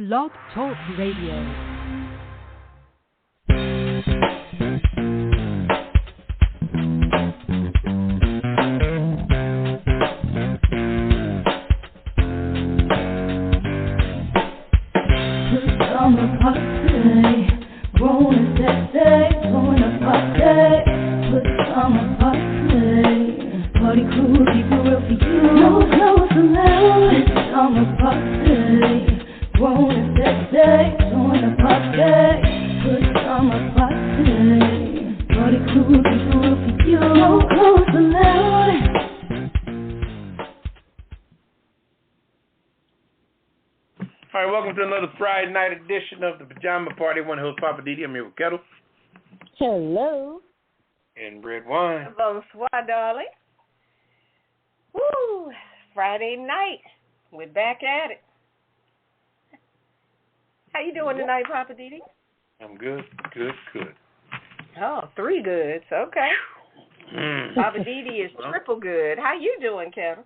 Blog Talk Radio. Party crew, keep it real for you. No clothes allowed. It's summer party. Grown and sexy, throwing a party. Good summer party. Party crew, keep it real for you. No clothes allowed. All right, welcome to another Friday night edition of the Pajama Party. One host, Poppa DD. I'm here with Ketel. Hello. And Redwine. Bonsoir, darling. Woo! Friday night. We're back at it. How you doing tonight, Poppa DD? I'm good. Oh, 3 goods. Okay. Poppa DD is triple good. How you doing, Ketel?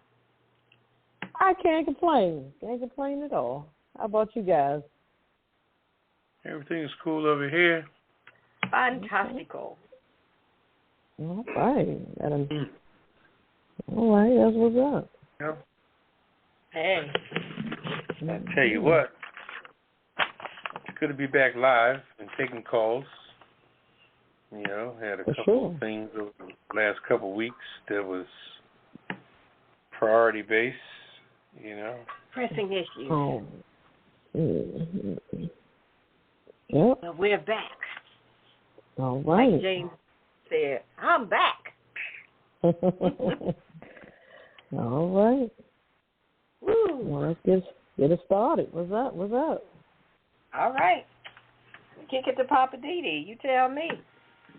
I can't complain. Can't complain at all. How about you guys? Everything is cool over here. Fantastical. All right. All right, that's what's up. Yeah. Hey. I tell you what, it's good to be back live and taking calls. You know, had a couple of things over the last couple of weeks that was priority based, you know. Pressing issues. Oh. Mm-hmm. Yep. Well, we're back. All right. Like James said, I'm back. All right. Woo. Well, let's get it started. What's up? All right. Kick it to Poppa DD. You tell me.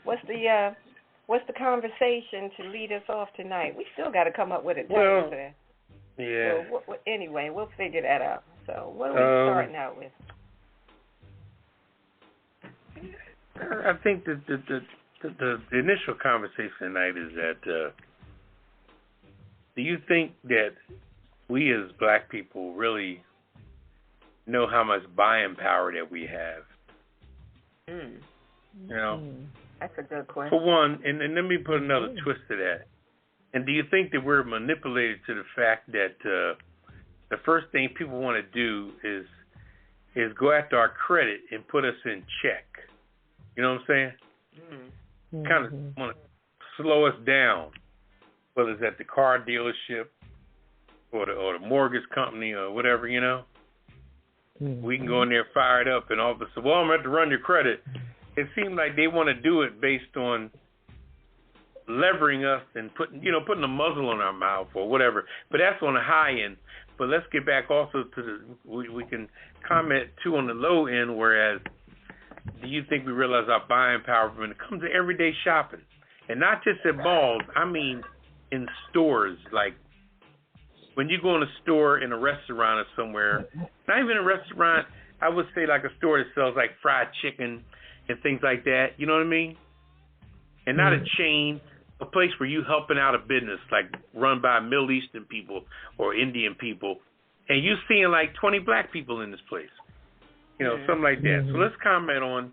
What's the conversation to lead us off tonight? We still got to come up with a title for that. Yeah. So, anyway, we'll figure that out. So what are we starting out with? I think that the initial conversation tonight is that do you think that we as black people really know how much buying power that we have? You know? That's a good question. For one, and let me put another twist to that. And do you think that we're manipulated to the fact that the first thing people want to do is go after our credit and put us in check? You know what I'm saying? Kind of want to slow us down, whether it's at the car dealership or the mortgage company or whatever, you know. We can go in there fired up and all of a sudden, well, I'm going to have to run your credit. It seems like they want to do it based on levering us and putting a muzzle on our mouth or whatever. But that's on the high end. But let's get back also to we can comment too on the low end, whereas do you think we realize our buying power when it comes to everyday shopping? And not just at malls, I mean in stores. Like when you go in a store, in a restaurant or somewhere, not even a restaurant, I would say like a store that sells like fried chicken and things like that, you know what I mean? And not a chain, a place where you helping out a business like run by Middle Eastern people or Indian people, and you seeing like 20 black people in this place. You know, something like that. So let's comment on,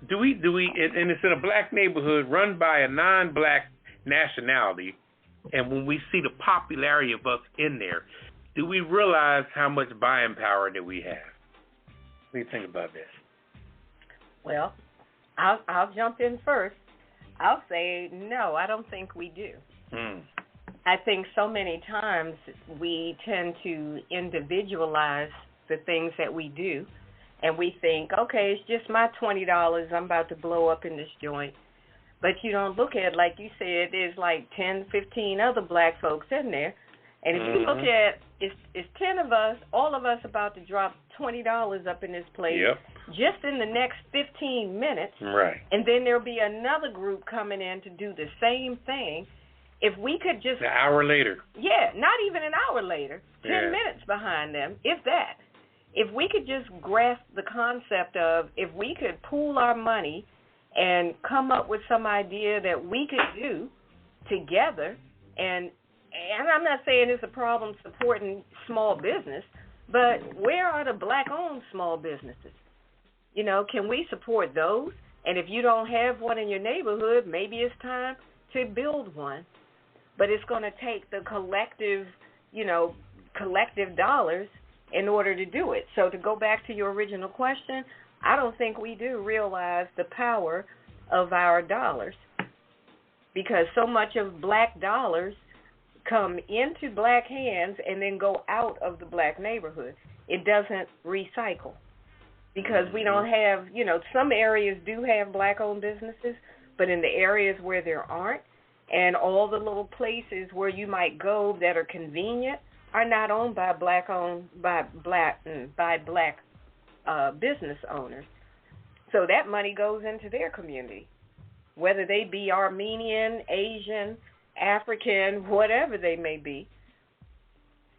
do we, and it's in a black neighborhood run by a non-black nationality, and when we see the popularity of us in there, do we realize how much buying power that we have? What do you think about that? Well, I'll jump in first. I'll say no, I don't think we do. I think so many times we tend to individualize the things that we do. And we think, okay, it's just my $20. I'm about to blow up in this joint. But you don't look at it, like you said, there's like 10, 15 other black folks in there. And if you look at, it's 10 of us, all of us about to drop $20 up in this place just in the next 15 minutes. Right. And then there'll be another group coming in to do the same thing. If we could just... An hour later. Yeah, not even an hour later. 10 minutes behind them, if that. If we could just grasp the concept of if we could pool our money and come up with some idea that we could do together, and I'm not saying it's a problem supporting small business, But where are the black-owned small businesses? You know, can we support those? And if you don't have one in your neighborhood, maybe it's time to build one. But it's going to take the collective dollars in order to do it. So to go back to your original question, I don't think we do realize the power of our dollars, because so much of black dollars come into black hands and then go out of the black neighborhood. It doesn't recycle, because we don't have, some areas do have black-owned businesses, but in the areas where there aren't, and all the little places where you might go that are convenient are not owned by black business owners. So that money goes into their community, whether they be Armenian, Asian, African, whatever they may be.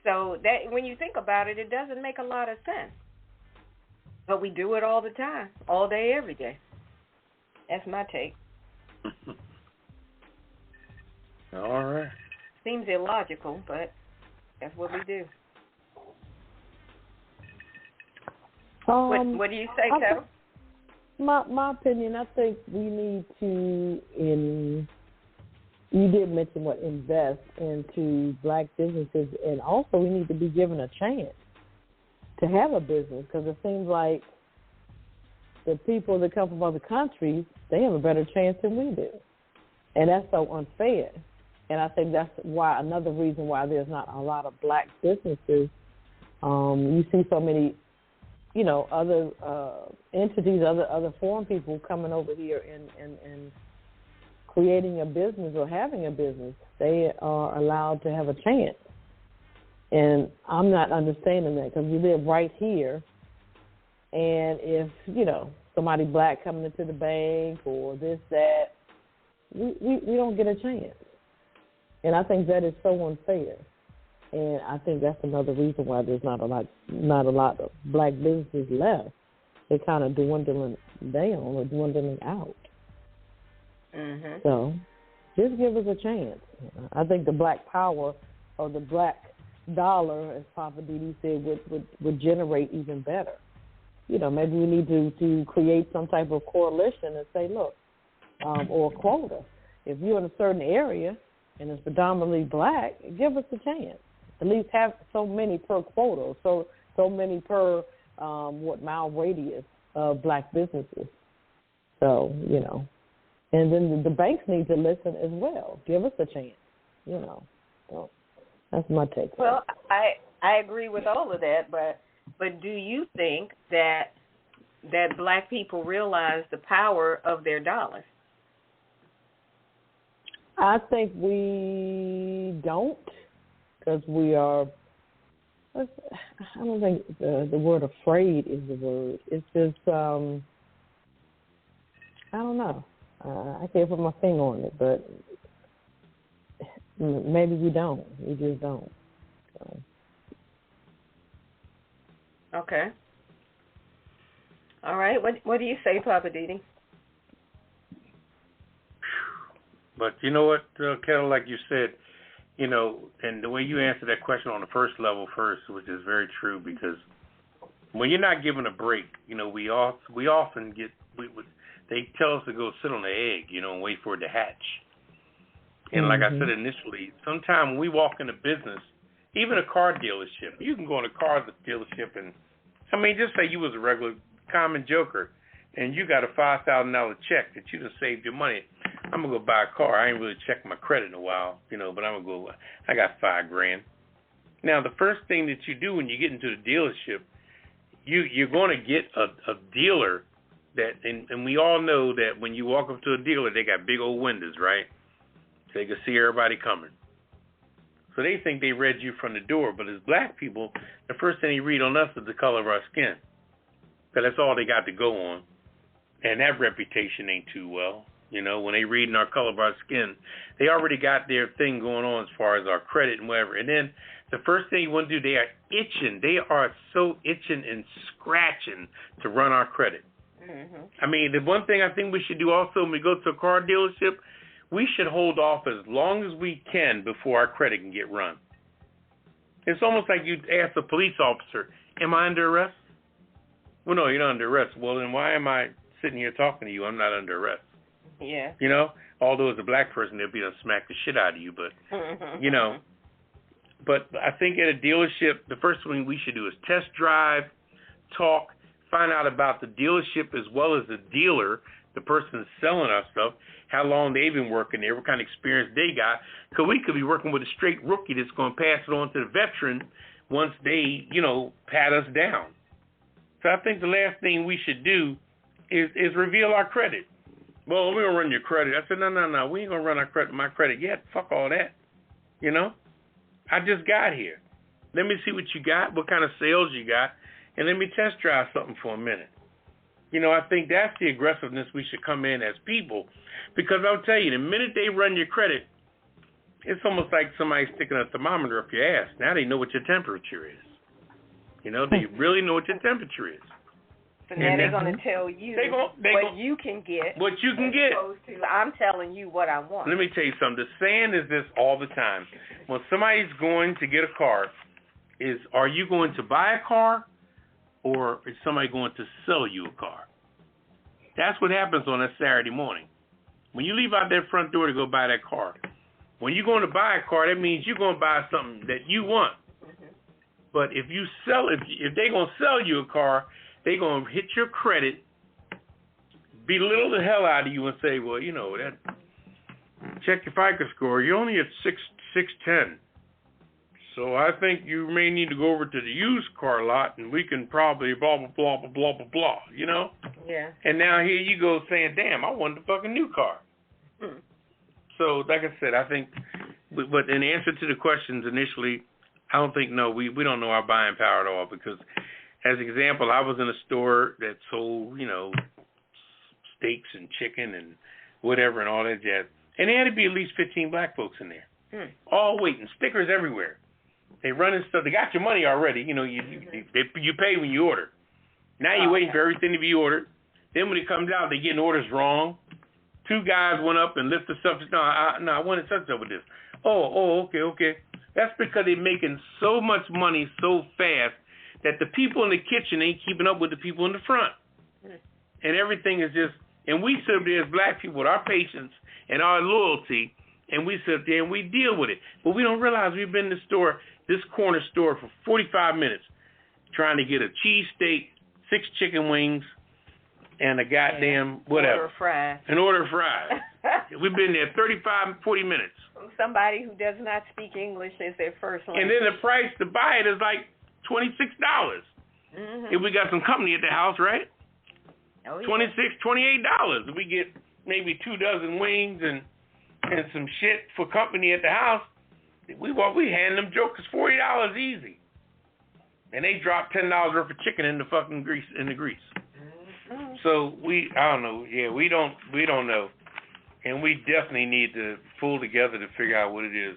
So that when you think about it, it doesn't make a lot of sense. But we do it all the time, all day, every day. That's my take. All right. Seems illogical, but that's what we do. What do you say, Ketel? My opinion, I think we need to, you did mention invest into black businesses, and also we need to be given a chance to have a business, because it seems like the people that come from other countries, they have a better chance than we do. And that's so unfair. And I think that's why, another reason why there's not a lot of black businesses. You see so many, other entities, other foreign people coming over here and creating a business or having a business. They are allowed to have a chance. And I'm not understanding that, because we live right here. And if, somebody black coming into the bank or this, that, we don't get a chance. And I think that is so unfair. And I think that's another reason why there's not a lot of black businesses left. They're kind of dwindling down or dwindling out. Mm-hmm. So just give us a chance. I think the black power or the black dollar, as Poppa DD said, would generate even better. Maybe we need to create some type of coalition and say, look, or a quota. If you're in a certain area and it's predominantly black, give us a chance. At least have so many per quota, so many per mile radius of black businesses. So, and then the banks need to listen as well. Give us a chance, So that's my take. Well, I agree with all of that, but do you think that black people realize the power of their dollars? I think we don't, because we are, I don't think the word afraid is the word. It's just, I don't know. I can't put my finger on it, but maybe we don't. We just don't. So. Okay. All right. What do you say, Poppa DD? But you know what, Ketel, like you said, and the way you answered that question on the first level first, which is very true, because when you're not given a break, we often get, they tell us to go sit on the egg, and wait for it to hatch. And like I said initially, sometimes when we walk into business, even a car dealership, you can go in a car dealership and, just say you was a regular common joker and you got a $5,000 check that you done saved your money. I'm going to go buy a car. I ain't really checked my credit in a while, but I'm going to go, I got $5,000. Now, the first thing that you do when you get into the dealership, you're going to get a dealer that, and we all know that when you walk up to a dealer, they got big old windows, right? So they can see everybody coming. So they think they read you from the door, but as black people, the first thing they read on us is the color of our skin. Because that's all they got to go on. And that reputation ain't too well. When they read in our color of our skin, they already got their thing going on as far as our credit and whatever. And then the first thing you want to do, they are itching. They are so itching and scratching to run our credit. Mm-hmm. The one thing I think we should do also when we go to a car dealership, we should hold off as long as we can before our credit can get run. It's almost like you ask a police officer, Am I under arrest? Well, no, you're not under arrest. Well, then why am I sitting here talking to you? I'm not under arrest. Yeah. You know, although as a black person, they'll be able to smack the shit out of you, but, you know. But I think at a dealership, the first thing we should do is test drive, talk, find out about the dealership as well as the dealer, the person selling our stuff, how long they've been working there, what kind of experience they got. Because we could be working with a straight rookie that's going to pass it on to the veteran once they, you know, pat us down. So I think the last thing we should do is reveal our credit. Well, we're going to run your credit. I said, no, we ain't going to run my credit yet. Fuck all that. You know? I just got here. Let me see what you got, what kind of sales you got, and let me test drive something for a minute. You know, I think that's the aggressiveness we should come in as people. Because I'll tell you, the minute they run your credit, it's almost like somebody sticking a thermometer up your ass. Now they know what your temperature is. You know, they really know what your temperature is. So now they're going to tell you what you can get. What you can get. Opposed to, I'm telling you what I want. Let me tell you something. The saying is this all the time. When somebody's going to get a car, are you going to buy a car or is somebody going to sell you a car? That's what happens on a Saturday morning. When you leave out that front door to go buy that car, when you're going to buy a car, that means you're going to buy something that you want. Mm-hmm. But if they're going to sell you a car, they're going to hit your credit, belittle the hell out of you and say, well, you know, that check your FICO score. You're only at 610. So I think you may need to go over to the used car lot and we can probably blah, blah, blah, blah, blah, blah, blah, you know? Yeah. And now here you go saying, damn, I wanted a fucking new car. Hmm. So, like I said, I think, but in answer to the questions initially, I don't think, no, we don't know our buying power at all because, as an example, I was in a store that sold, you know, steaks and chicken and whatever and all that jazz. And there had to be at least 15 black folks in there. All waiting, stickers everywhere. They running stuff. They got your money already. You know, you pay when you order. Now you're waiting for everything to be ordered. Then when it comes out, they're getting orders wrong. Two guys went up and lifted stuff. No, I wanted such with this. Oh, okay. That's because they're making so much money so fast that the people in the kitchen ain't keeping up with the people in the front. And everything is just, and we sit there as black people with our patience and our loyalty, and we sit there and we deal with it. But we don't realize we've been in this corner store for 45 minutes trying to get a cheesesteak, 6 chicken wings, and a goddamn whatever. An order of fries. We've been there 35, 40 minutes. Somebody who does not speak English as their first language. And then the price to buy it is like $26. Mm-hmm. If we got some company at the house, right? Oh, yeah. $26, $28. We get maybe 2 dozen wings and some shit for company at the house. We hand them jokers $40 easy. And they drop $10 worth of chicken in the fucking grease. Mm-hmm. So I don't know. Yeah, we don't know. And we definitely need to pull together to figure out what it is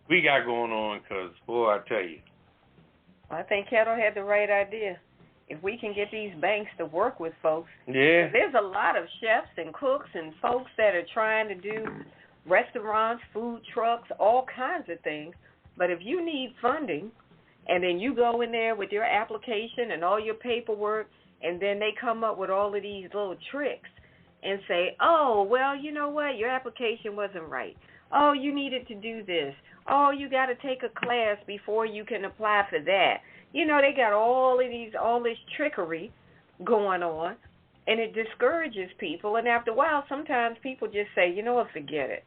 we got going on because, boy, I tell you. I think Ketel had the right idea. If we can get these banks to work with folks. Yeah. There's a lot of chefs and cooks and folks that are trying to do restaurants, food trucks, all kinds of things. But if you need funding and then you go in there with your application and all your paperwork and then they come up with all of these little tricks and say, oh, well, you know what, your application wasn't right. Oh, you needed to do this. Oh, you got to take a class before you can apply for that. You know, they got all this trickery going on, and it discourages people. And after a while, sometimes people just say, you know what, forget it.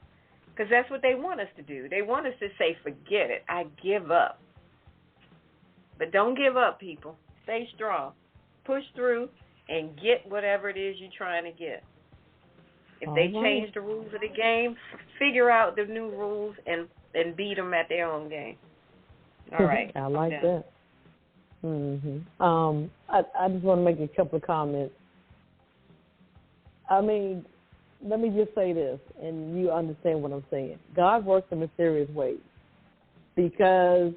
Because that's what they want us to do. They want us to say, forget it. I give up. But don't give up, people. Stay strong. Push through and get whatever it is you're trying to get. If they change the rules of the game, figure out the new rules and beat them at their own game. All right. I like that. I just want to make a couple of comments. I mean, let me just say this, and you understand what I'm saying. God works in mysterious ways because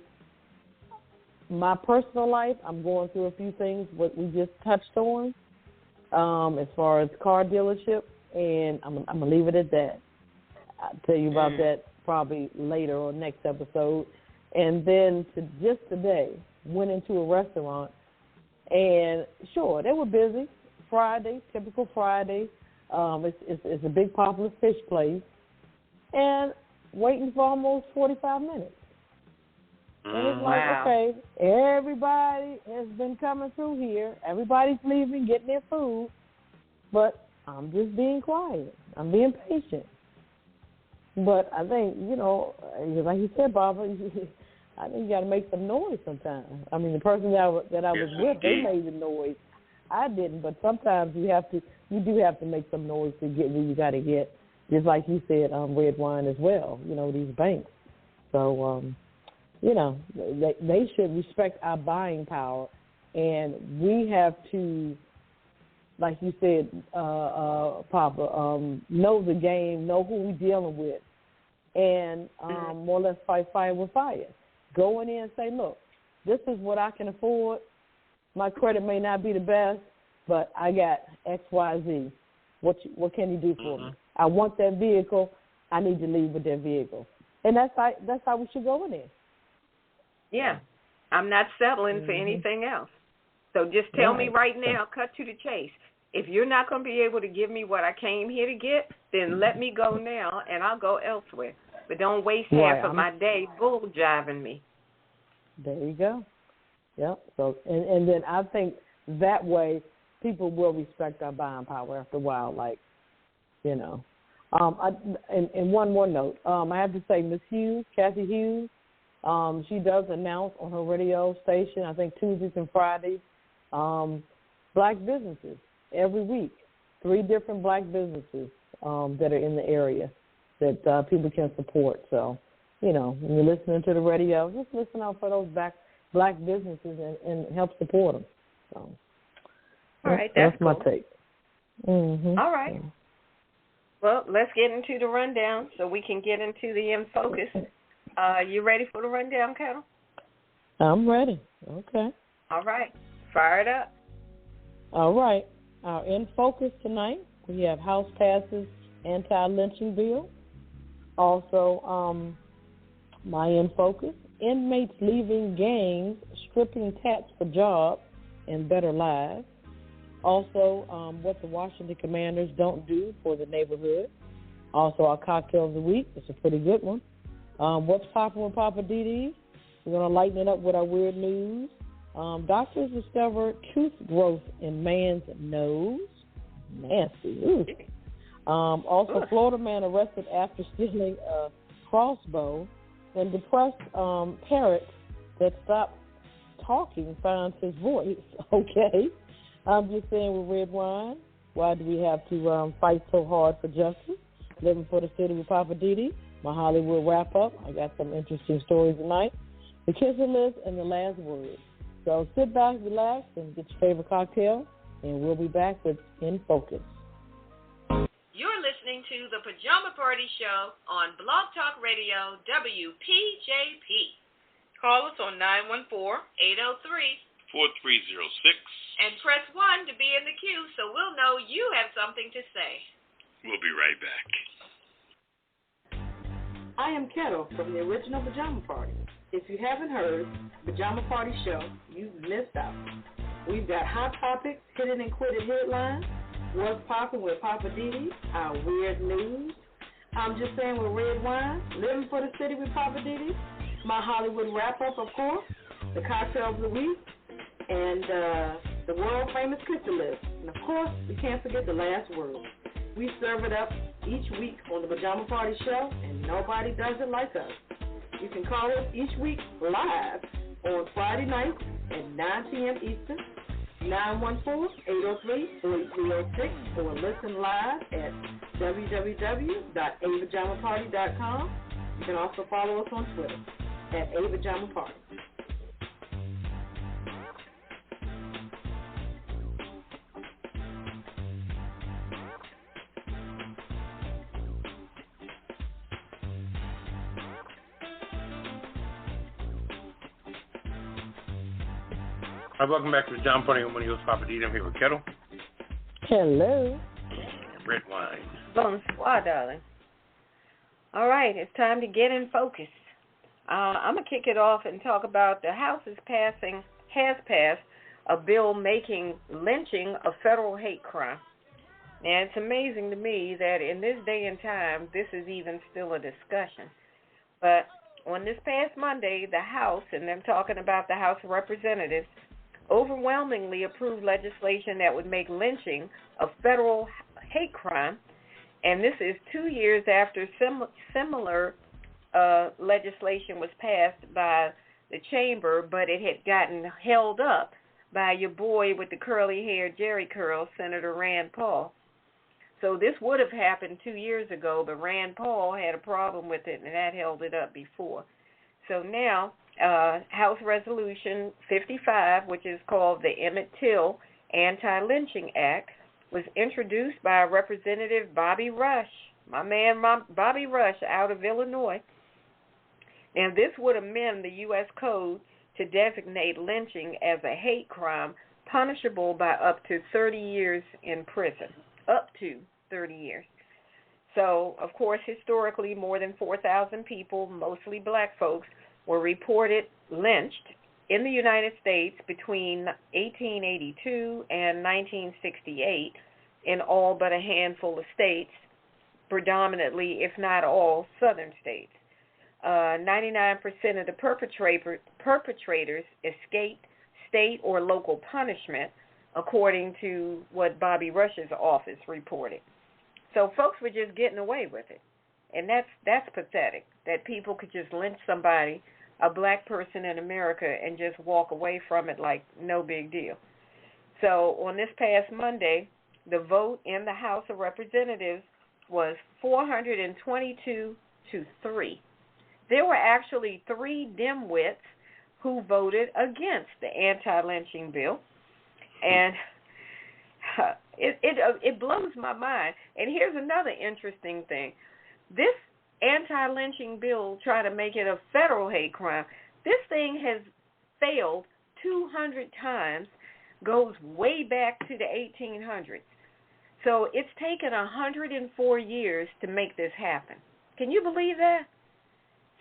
my personal life, I'm going through a few things, what we just touched on, as far as car dealership. And I'm going to leave it at that. I'll tell you about that probably later or next episode. And then just today, went into a restaurant, and sure, they were busy. Friday, typical Friday. It's a big popular fish place, and waiting for almost 45 minutes. And it's like, okay, everybody has been coming through here. Everybody's leaving, getting their food, but I'm just being quiet. I'm being patient. But I think, like you said, Barbara, I think you got to make some noise sometimes. I mean, the person that I was with, they made the noise. I didn't, but sometimes you do have to make some noise to get where you got to get. Just like you said, Redwine as well. These banks. So, they should respect our buying power, and we have to, like you said, Papa, know the game, know who we're dealing with, and more or less fight fire with fire. Go in there and say, look, this is what I can afford. My credit may not be the best, but I got X, Y, Z. What can you do for me? I want that vehicle. I need to leave with that vehicle. And that's how we should go in there. Yeah. I'm not settling for anything else. So just tell me right now, cut to the chase. If you're not going to be able to give me what I came here to get, then let me go now, and I'll go elsewhere. But don't waste half of my day bull jiving me. There you go. Yep. So, and then I think that way people will respect our buying power after a while. And one more note. I have to say, Miss Hughes, Kathy Hughes, she does announce on her radio station, I think Tuesdays and Fridays, black businesses every week. 3 different black businesses that are in the area that people can support. So, when you're listening to the radio, just listen out for those black businesses and help support them. So, all right, that's cool. my take. Mm-hmm. All right. Well, let's get into the rundown so we can get into the in focus. You ready for the rundown, Ketel? I'm ready. Okay. All right. Fire it up. All right. Our in focus tonight, we have House passes anti-lynching bill. Also, my in focus, inmates leaving gangs, stripping tats for jobs and better lives. Also, what the Washington Commanders don't do for the neighborhood. Also, our cocktail of the week. It's a pretty good one. What's poppin' with Poppa DD? We're going to lighten it up with our weird news. Doctors discover tooth growth in man's nose. Nasty. Ooh. Also, Florida man arrested after stealing a crossbow. And depressed parrot that stopped talking finds his voice. Okay. I'm just saying with Redwine, why do we have to fight so hard for justice? Living for the city with Poppa DD. My Hollywood wrap-up. I got some interesting stories tonight. The kisser list and the last word. So sit back, relax, and get your favorite cocktail, and we'll be back with In Focus. You're listening to the Pajama Party Show on Blog Talk Radio, WPJP. Call us on 914-803-4306. And press 1 to be in the queue so we'll know you have something to say. We'll be right back. I am Ketel from the original Pajama Party. If you haven't heard Pajama Party Show, you've missed out. We've got hot topics, hidden and quitted headlines, what's poppin' with Poppa DD, our weird news. I'm just saying with Redwine, living for the city with Poppa DD, my Hollywood wrap-up, of course, the cocktail of the week, and the world-famous Ketel list. And, of course, we can't forget the last word. We serve it up each week on the Pajama Party Show, and nobody does it like us. You can call us each week live on Friday nights at 9 p.m. Eastern, 914-803-4306, or listen live at www.apajamaparty.com. You can also follow us on Twitter at apajamaparty. All right, welcome back to the John Party. I'm your host, Poppa DD. I'm here with Ketel. Hello. Redwine. Bonsoir, darling. All right, it's time to get in focus. I'm going to kick it off and talk about the House has passed a bill making lynching a federal hate crime. And it's amazing to me that in this day and time, this is even still a discussion. But on this past Monday, the House, and I'm talking about the House of Representatives, overwhelmingly approved legislation that would make lynching a federal hate crime. And this is 2 years after similar legislation was passed by the chamber, but it had gotten held up by your boy with the curly hair, Jerry Curl, Senator Rand Paul. So this would have happened 2 years ago, but Rand Paul had a problem with it, and that held it up before. So now, House Resolution 55, which is called the Emmett Till Anti-Lynching Act, was introduced by Representative Bobby Rush, my man Bobby Rush out of Illinois. And this would amend the U.S. Code to designate lynching as a hate crime punishable by up to 30 years in prison. Up to 30 years. So, of course, historically, more than 4,000 people, mostly black folks, were reported lynched in the United States between 1882 and 1968 in all but a handful of states, predominantly, if not all, southern states. 99% of the perpetrators escaped state or local punishment, according to what Bobby Rush's office reported. So folks were just getting away with it. And that's pathetic, that people could just lynch somebody, a black person in America, and just walk away from it like no big deal. So on this past Monday, the vote in the House of Representatives was 422 to 3. There were actually 3 dimwits who voted against the anti-lynching bill. And it blows my mind. And here's another interesting thing. This anti-lynching bill trying to make it a federal hate crime, this thing has failed 200 times, goes way back to the 1800s. So it's taken 104 years to make this happen. Can you believe that?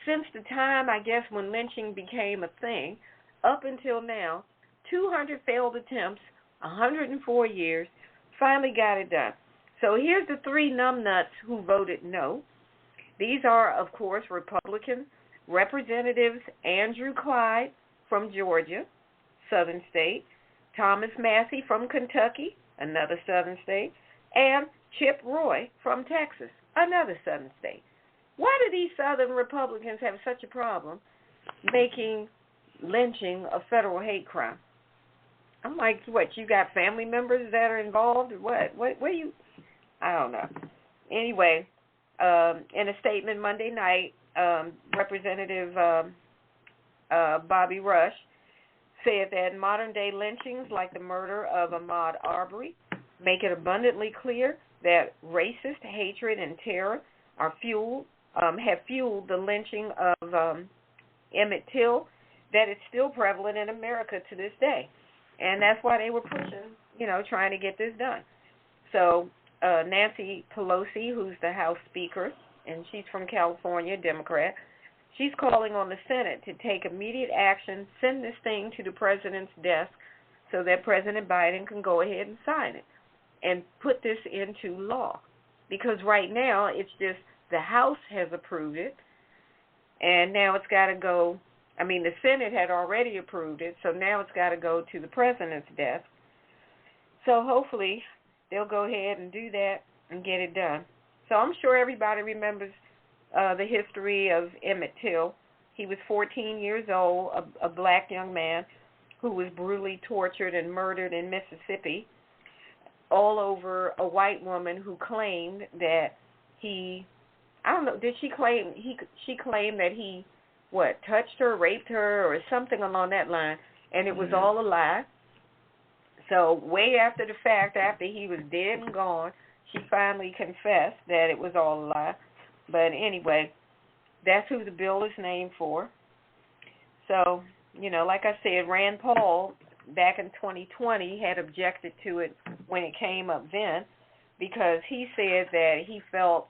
Since the time, I guess, when lynching became a thing, up until now, 200 failed attempts, 104 years, finally got it done. So here's the 3 numbnuts who voted no. These are, of course, Republican Representatives Andrew Clyde from Georgia, southern state, Thomas Massey from Kentucky, another southern state, and Chip Roy from Texas, another southern state. Why do these southern Republicans have such a problem making lynching a federal hate crime? I'm like, what, you got family members that are involved or what? What you, I don't know. Anyway, in a statement Monday night, Representative Bobby Rush said that modern-day lynchings like the murder of Ahmaud Arbery make it abundantly clear that racist hatred and terror have fueled the lynching of Emmett Till, that it's still prevalent in America to this day. And that's why they were pushing, trying to get this done. So Nancy Pelosi, who's the House Speaker, and she's from California, Democrat, she's calling on the Senate to take immediate action, send this thing to the president's desk so that President Biden can go ahead and sign it and put this into law. Because right now it's just the House has approved it, and now it's got to go. I mean, the Senate had already approved it, so now it's got to go to the president's desk. So hopefully they'll go ahead and do that and get it done. So I'm sure everybody remembers the history of Emmett Till. He was 14 years old, a black young man who was brutally tortured and murdered in Mississippi, all over a white woman who claimed that he, I don't know, did she claim, she claimed that he, touched her, raped her, or something along that line, and it was all a lie. So way after the fact, after he was dead and gone, she finally confessed that it was all a lie. But anyway, that's who the bill is named for. So, like I said, Rand Paul, back in 2020, had objected to it when it came up then, because he said that he felt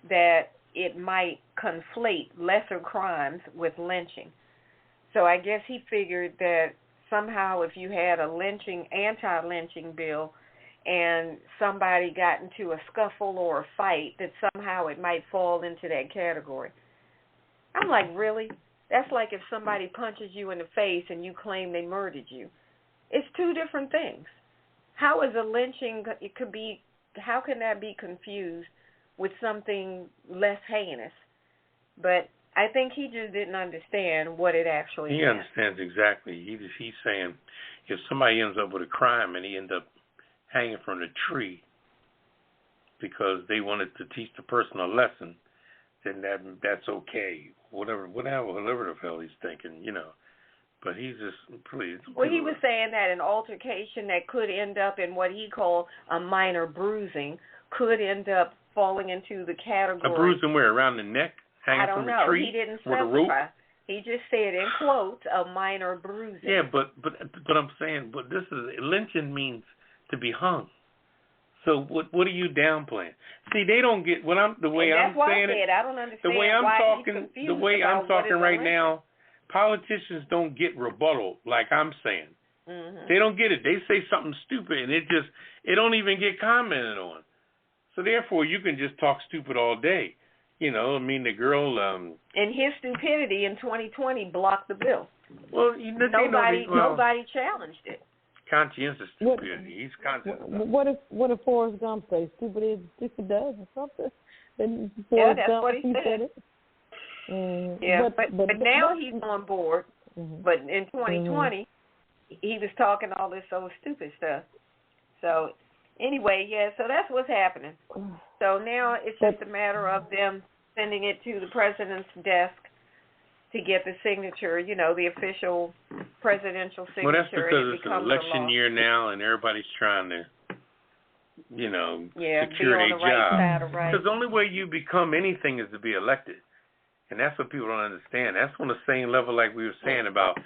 that it might conflate lesser crimes with lynching. So I guess he figured that somehow if you had a anti-lynching bill, and somebody got into a scuffle or a fight, that somehow it might fall into that category. I'm like, really? That's like if somebody punches you in the face and you claim they murdered you. It's two different things. How is a lynching, how can that be confused with something less heinous? But I think he just didn't understand what it actually meant. He understands exactly. He's saying if somebody ends up with a crime and he ends up hanging from the tree because they wanted to teach the person a lesson, then that's okay. Whatever the hell he's thinking, But he's just, please. Well, he was saying that an altercation that could end up in what he called a minor bruising could end up falling into the category. A bruising where? Around the neck? Hanging from a tree? He didn't with a rope? specify. He just said, in quotes, a minor bruising. Yeah, but I'm saying, lynching means to be hung. So what are you downplaying? See, they don't get the way I'm saying it. I don't understand the way I'm why talking, he's the way I'm talking right now, politicians don't get rebuttal like I'm saying. Mm-hmm. They don't get it. They say something stupid and it don't even get commented on. So therefore, you can just talk stupid all day. The girl. And his stupidity in 2020 blocked the bill. Well, nobody challenged it. Conscientious stupidity. He's conscious. What if Forrest Gump says stupid is stupid does or something? Then That's what he said. It. Yeah, but now he's on board. Mm-hmm. But in 2020, he was talking all this old stupid stuff. So anyway, so that's what's happening. So now it's just a matter of them sending it to the president's desk to get the signature, the official presidential signature. Well, that's because it's an election year now, and everybody's trying to, secure a job. Because the only way you become anything is to be elected, and that's what people don't understand. That's on the same level like we were saying about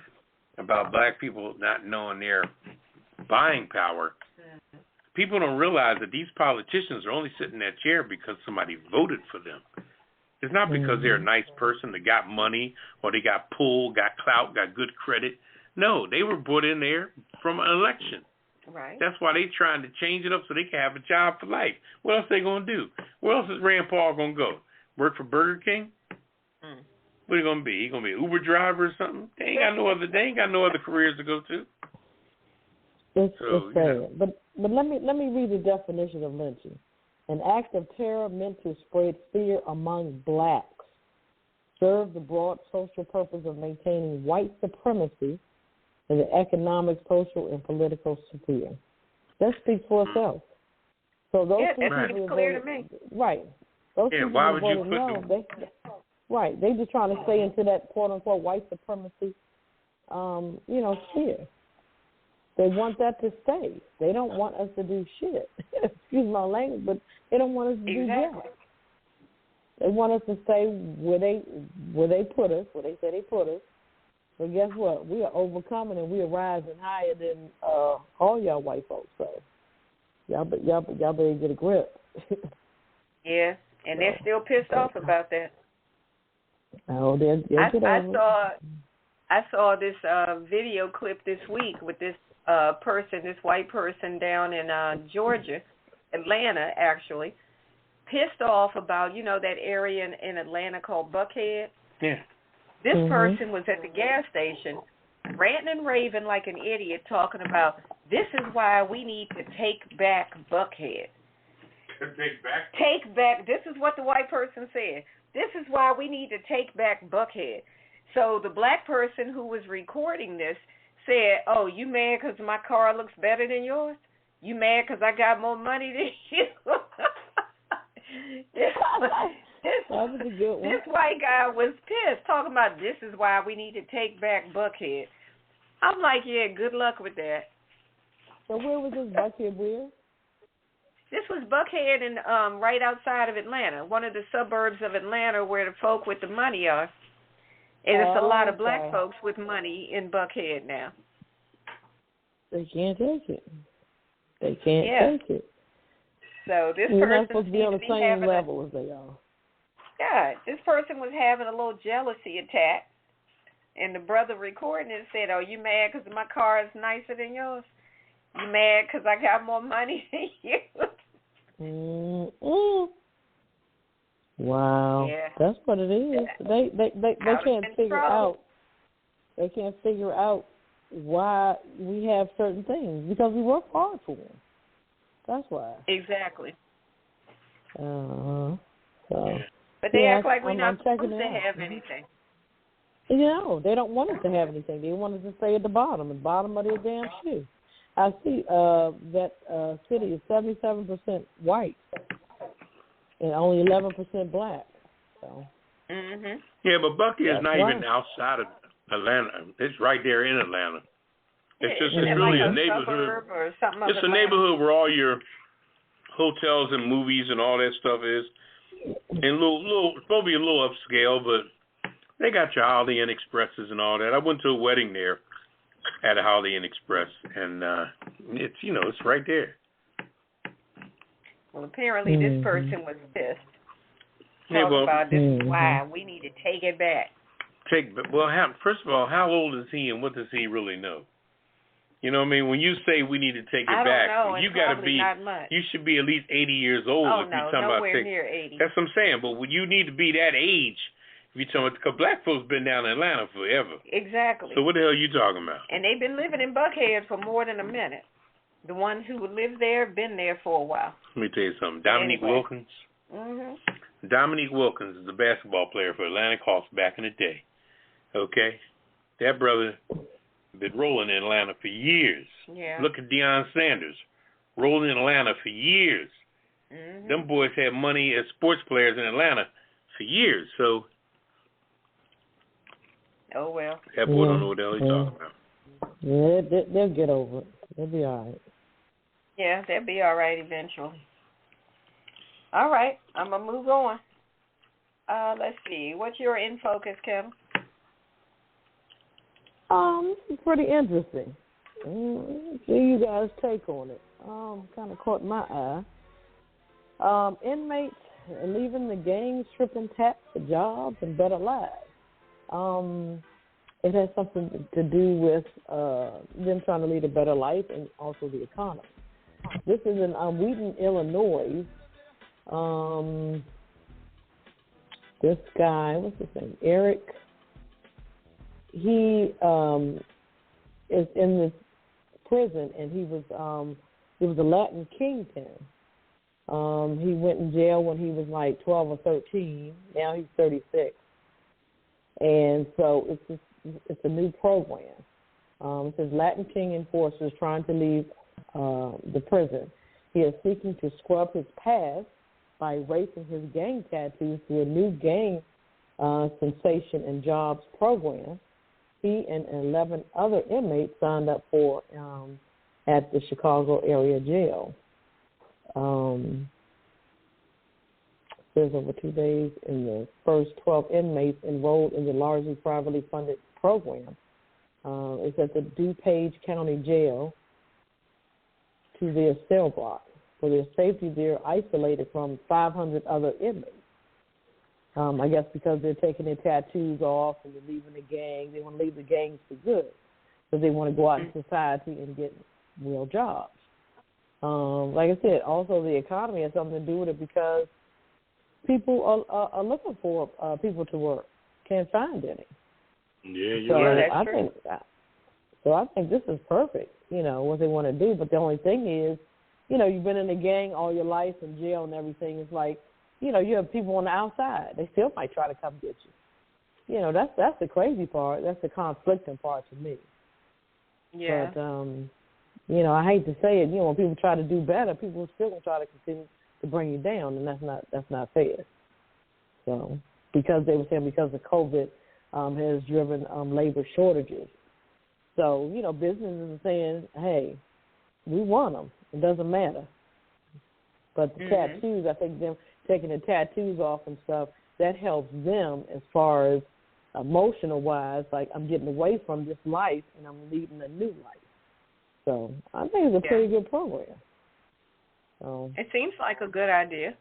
black people not knowing their buying power. People don't realize that these politicians are only sitting in that chair because somebody voted for them. It's not because they're a nice person that got money or they got pulled, got clout, got good credit. No, they were brought in there from an election. Right. That's why they're trying to change it up so they can have a job for life. What else they going to do? Where else is Rand Paul going to go? Work for Burger King? What are he going to be? He going to be an Uber driver or something? They ain't got no other careers to go to. It's sad. But let me read the definition of lynching. An act of terror meant to spread fear among blacks, serve the broad social purpose of maintaining white supremacy in the economic, social, and political sphere. That speaks for itself. So those that's clear to me. Right. Those people why would you put them? Right. They just trying to stay into that quote-unquote white supremacy, sphere. They want that to stay. They don't want us to do shit. Excuse my language, but they don't want us to do jack. They want us to stay where they put us, where they say they put us. But guess what? We are overcoming and we are rising higher than all y'all white folks. So y'all better get a grip. Yeah, and they're still pissed off about that. Oh, I saw this video clip this week with this this white person down in Georgia, Atlanta actually, pissed off about, that area in Atlanta called Buckhead. Yeah. This person was at the gas station ranting and raving like an idiot talking about, this is why we need to take back Buckhead. Take back, this is what the white person said. This is why we need to take back Buckhead. So the black person who was recording this said, oh, you mad because my car looks better than yours? You mad because I got more money than you? This white guy was pissed, talking about this is why we need to take back Buckhead. I'm like, yeah, good luck with that. So where was this Buckhead where? This was Buckhead in right outside of Atlanta, one of the suburbs of Atlanta where the folk with the money are. And it's a lot of black folks with money in Buckhead now. They can't take it. They can't take it. So this You're person not supposed to be on the same level as they are. God, this person was having a little jealousy attack, and the brother recording it said, "Oh, you mad because my car is nicer than yours? You mad because I got more money than you?" Wow, that's what it is. They can't figure out. They can't figure out why we have certain things because we work hard for them. That's why. Exactly. So. But they act like we're not supposed to have anything. You know, they don't want us to have anything. They want us to stay at the bottom of their damn shoe. I see that city is 77% white and only 11% black. So. Yeah, but Bucky is not even outside of Atlanta. It's right there in Atlanta. It's really a neighborhood. It's a neighborhood where all your hotels and movies and all that stuff is. And supposed to be a little upscale, but they got your Holiday Inn Expresses and all that. I went to a wedding there at a Holiday Inn Express, and it's it's right there. Well, apparently this person was pissed. About this is why we need to take it back. First of all, how old is he, and what does he really know? You know what I mean? When you say we need to take it back, you got to be. You should be at least 80 years old. Oh, if you're talking nowhere near 80. That's what I'm saying. But you need to be that age. If you're talking about, because black folks been down in Atlanta forever. Exactly. So what the hell are you talking about? And they've been living in Buckhead for more than a minute. The ones who live there been there for a while. Let me tell you something. Dominique Wilkins. Dominique Wilkins is a basketball player for Atlantic Hawks back in the day. Okay, that brother been rolling in Atlanta for years. Yeah. Look at Deion Sanders, rolling in Atlanta for years. Them boys had money as sports players in Atlanta for years. So. Oh well. That boy don't know what the hell he's talking about. Yeah, they'll get over it. They'll be all right. Yeah, they'll be all right eventually. All right, I'm gonna move on. Let's see. What's your in focus, Ketel? Pretty interesting. See you guys' take on it. Kind of caught my eye. Inmates leaving the gang stripping tax for jobs and better lives. It has something to do with them trying to lead a better life and also the economy. This is in Wheaton, Illinois. This guy, what's his name? Eric. He is in this prison, and he was a Latin kingpin. He went in jail when he was like 12 or 13. Now he's 36, and so it's a new program. It says Latin King enforcers trying to leave the prison. He is seeking to scrub his past by erasing his gang tattoos through a new gang sensation and jobs program. He and 11 other inmates signed up for at the Chicago area jail. There's over 2 days in the first 12 inmates enrolled in the largely privately funded program. It's at the DuPage County Jail to their cell block. For their safety, they're isolated from 500 other inmates. I guess because they're taking their tattoos off and they're leaving the gang. They want to leave the gangs for good. So they want to go out in society and get real jobs. Like I said, also the economy has something to do with it because people are looking for people to work. Can't find any. Yeah, you're right. I think this is perfect, what they want to do. But the only thing is, you've been in a gang all your life in jail and everything. It's like, you have people on the outside. They still might try to come get you. That's the crazy part. That's the conflicting part to me. Yeah. But, I hate to say it. When people try to do better, people still going to try to continue to bring you down, and that's not fair. So, because they were saying because of COVID has driven labor shortages. So, businesses are saying, hey, we want them. It doesn't matter. But the tattoos, I think them taking the tattoos off and stuff, that helps them as far as emotional-wise, like I'm getting away from this life and I'm leading a new life. So I think it's a pretty good program. So, it seems like a good idea.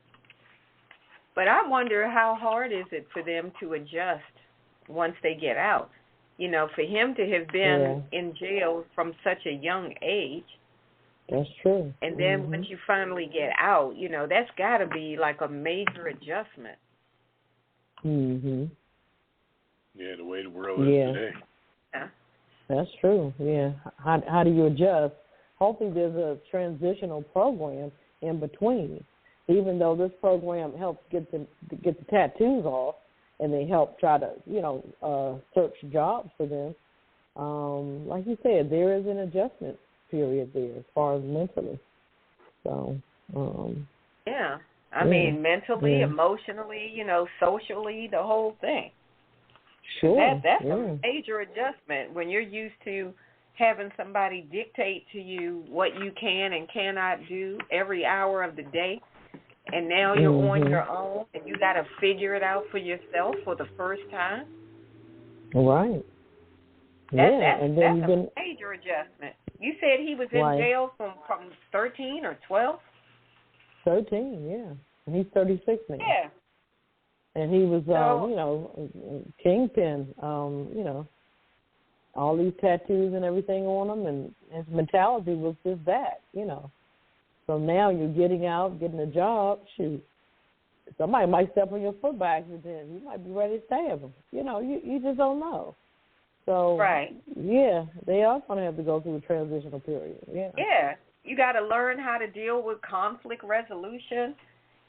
But I wonder how hard is it for them to adjust once they get out. You know, for him to have been in jail from such a young age. That's true. And then once you finally get out, you know, that's got to be like a major adjustment. Mhm. Yeah, the way the world is today. Yeah. That's true. Yeah. How do you adjust? Hopefully there's a transitional program in between. Even though this program helps get the tattoos off, and they help try to, you know, search jobs for them. Like you said, there is an adjustment period there as far as mentally. So. I mean, mentally, emotionally, you know, socially, the whole thing. Sure. That's a major adjustment when you're used to having somebody dictate to you what you can and cannot do every hour of the day, and now you're on your own and you got to figure it out for yourself for the first time. Right. That's and then a major adjustment. You said he was in jail from 13 or 12? 13, yeah. And he's 36 now. Yeah. And he was, you know, kingpin, you know, all these tattoos and everything on him, and his mentality was just that, you know. So now you're getting out, getting a job, shoot. Somebody might step on your foot by accident. You might be ready to stab him. You know, you just don't know. So, yeah, they are going to have to go through a transitional period, Yeah, you got to learn how to deal with conflict resolution.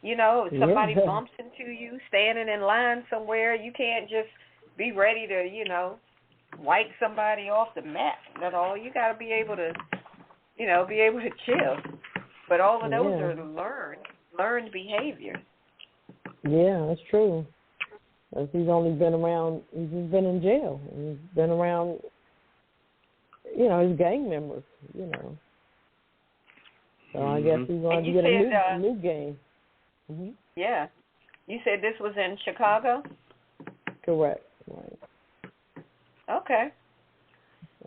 You know, if somebody bumps into you standing in line somewhere, you can't just be ready to, you know, wipe somebody off the map at all. You got to be able to, you know, be able to chill. But all of those are learned behaviors. Yeah, that's true. He's only been around, he's been in jail. He's been around, you know, his gang members, you know. So I guess he's going to get a new gang. Yeah. You said this was in Chicago? Correct. Right. Okay.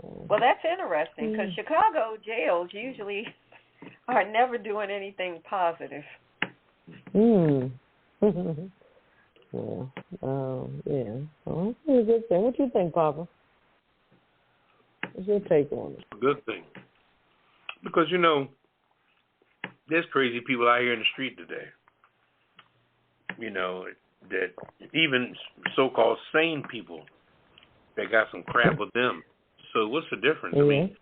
Well, that's interesting because Chicago jails usually are never doing anything positive. Well, yeah. Well, it's a good thing. What do you think, Papa? What's your take on it? Good thing. Because, you know, there's crazy people out here in the street today. You know, that even so-called sane people that got some crap with them. So what's the difference? I mean,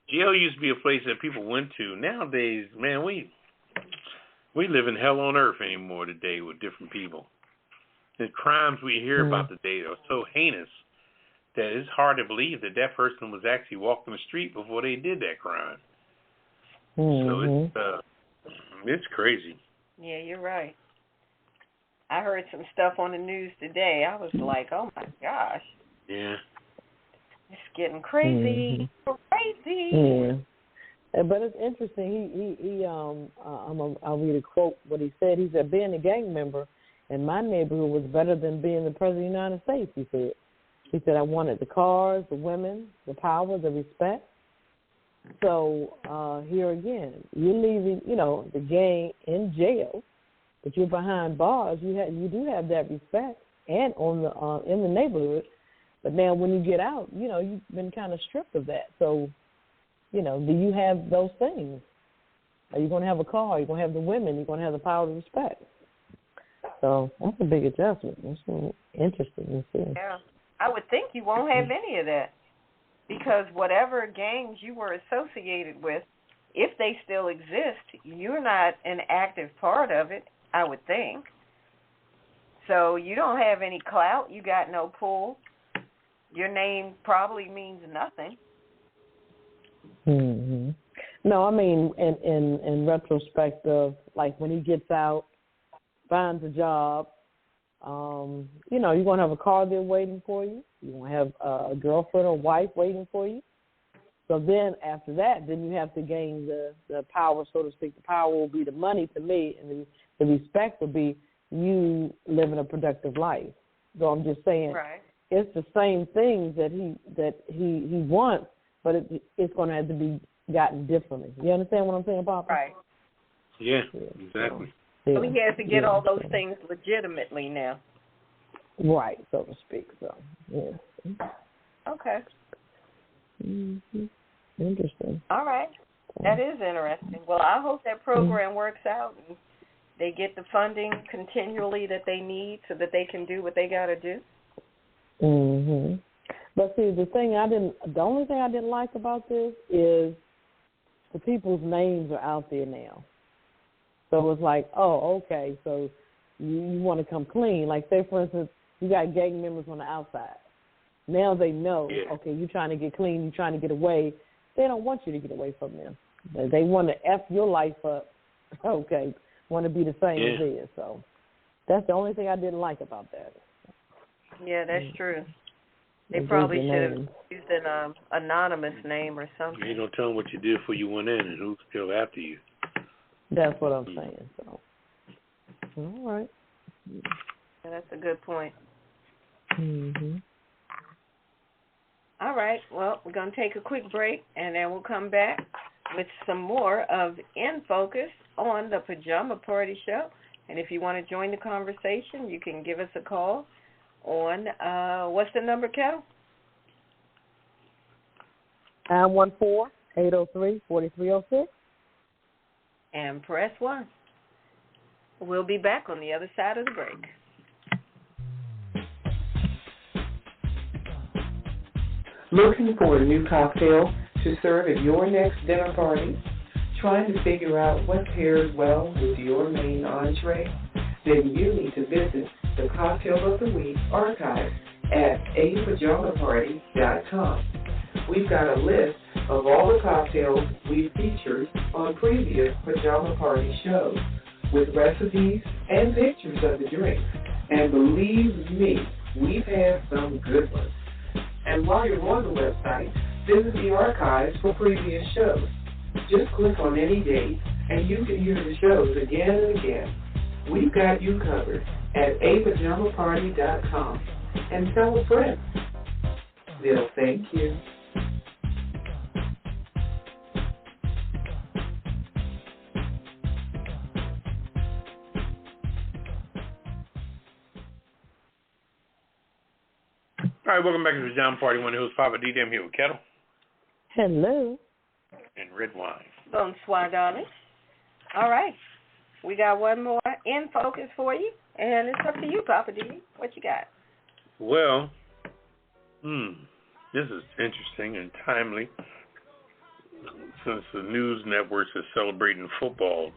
jail used to be a place that people went to. Nowadays, man, we live in hell on earth anymore today with different people. The crimes we hear about today are so heinous that it's hard to believe that that person was actually walking the street before they did that crime. So it's crazy. Yeah, you're right. I heard some stuff on the news today. I was like, oh my gosh. Yeah. It's getting crazy. Crazy. Yeah. But it's interesting. I'll read a quote. What he said. He said, being a gang member in my neighborhood was better than being the president of the United States, he said. He said, I wanted the cars, the women, the power, the respect. So here again, you're leaving, you know, the gang in jail, but you're behind bars. You do have that respect and on the in the neighborhood. But now when you get out, you know, you've been kind of stripped of that. So, you know, do you have those things? Are you going to have a car? Are you going to have the women? You're going to have the power to respect. So that's a big adjustment. It's really interesting to see. Yeah. I would think you won't have any of that because whatever gangs you were associated with, if they still exist, you're not an active part of it, I would think. So you don't have any clout. You got no pull. Your name probably means nothing. No, I mean, in retrospect of, like, when he gets out, finds a job, you know, you're going to have a car there waiting for you. You're going to have a girlfriend or wife waiting for you. So then after that, then you have to gain the power, so to speak. The power will be the money to me, and the respect will be you living a productive life. So I'm just saying it's the same things that he wants, but it's going to have to be gotten differently. You understand what I'm saying, Papa? Right. Yeah, exactly. So, So he has to get all those things legitimately now. Right, so to speak. So, yeah. Okay. Mm-hmm. Interesting. All right. That is interesting. Well, I hope that program works out and they get the funding continually that they need so that they can do what they got to do. Mhm. But see, the only thing I didn't like about this is the people's names are out there now. So it's like, oh, okay, so you want to come clean. Like, say, for instance, you got gang members on the outside. Now they know, okay, you're trying to get clean, you're trying to get away. They don't want you to get away from them. They want to F your life up, okay, want to be the same as theirs. So that's the only thing I didn't like about that. Yeah, that's true. They probably should have used an anonymous name or something. You don't tell them what you did before you went in and who's still after you. That's what I'm saying. So, all right. Yeah, that's a good point. Mm-hmm. All right. Well, we're going to take a quick break, and then we'll come back with some more of In Focus on the Pajama Party Show. And if you want to join the conversation, you can give us a call on, what's the number, Ketel? 914-803-4306. And press 1. We'll be back on the other side of the break. Looking for a new cocktail to serve at your next dinner party? Trying to figure out what pairs well with your main entree? Then you need to visit the Cocktail of the Week archive at apajamaparty.com. We've got a list of all the cocktails we've featured on previous Pajama Party shows with recipes and pictures of the drinks. And believe me, we've had some good ones. And while you're on the website, visit the archives for previous shows. Just click on any date and you can hear the shows again and again. We've got you covered at apajamaparty.com. And tell a friend. They'll thank you. All right, welcome back to the Pajama Party. One who's Poppa DD. I'm here with Ketel. Hello. And Redwine. Bonsoir, darling. All right. We got one more In Focus for you, and it's up to you, Poppa DD. What you got? Well, this is interesting and timely since the news networks are celebrating football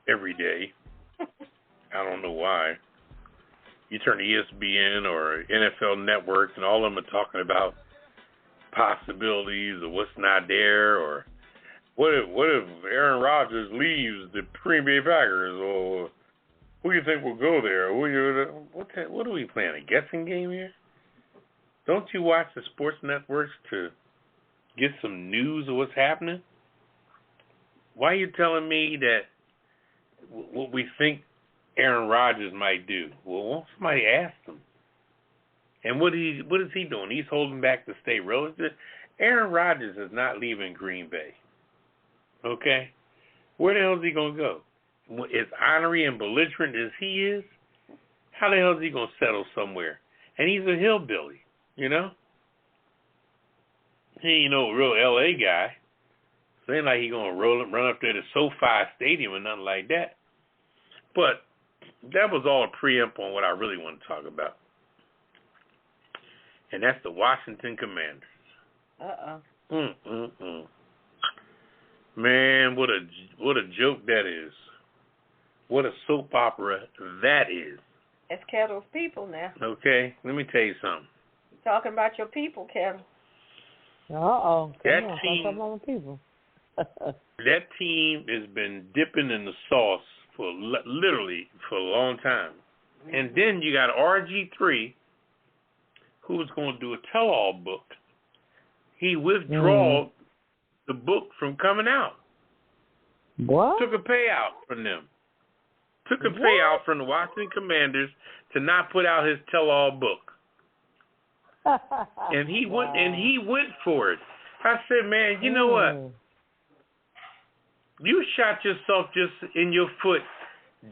every day. I don't know why. You turn to ESPN or NFL Network, and all of them are talking about possibilities of what's not there, or what if Aaron Rodgers leaves the Green Bay Packers, or who do you think will go there? What are we playing, a guessing game here? Don't you watch the sports networks to get some news of what's happening? Why are you telling me that what we think Aaron Rodgers might do? Well, somebody asked him. And what is he doing? He's holding back to stay relative. Aaron Rodgers is not leaving Green Bay. Okay? Where the hell is he going to go? As honorary and belligerent as he is, how the hell is he going to settle somewhere? And he's a hillbilly, you know? He ain't no real L.A. guy. So it ain't like he's going to run up there to SoFi Stadium or nothing like that. But that was all a preempt on what I really want to talk about. And that's the Washington Commanders. Man, what a joke that is. What a soap opera that is. It's Ketel's people now. Okay, let me tell you something. You're talking about your people, Ketel. That team has been dipping in the sauce for literally for a long time. Mm-hmm. And then you got RG3, who's going to do a tell-all book. He withdrew the book from coming out. What? Took a payout from them. Took a payout from the Washington Commanders to not put out his tell-all book. And he went for it. I said, man, you know what? You shot yourself just in your foot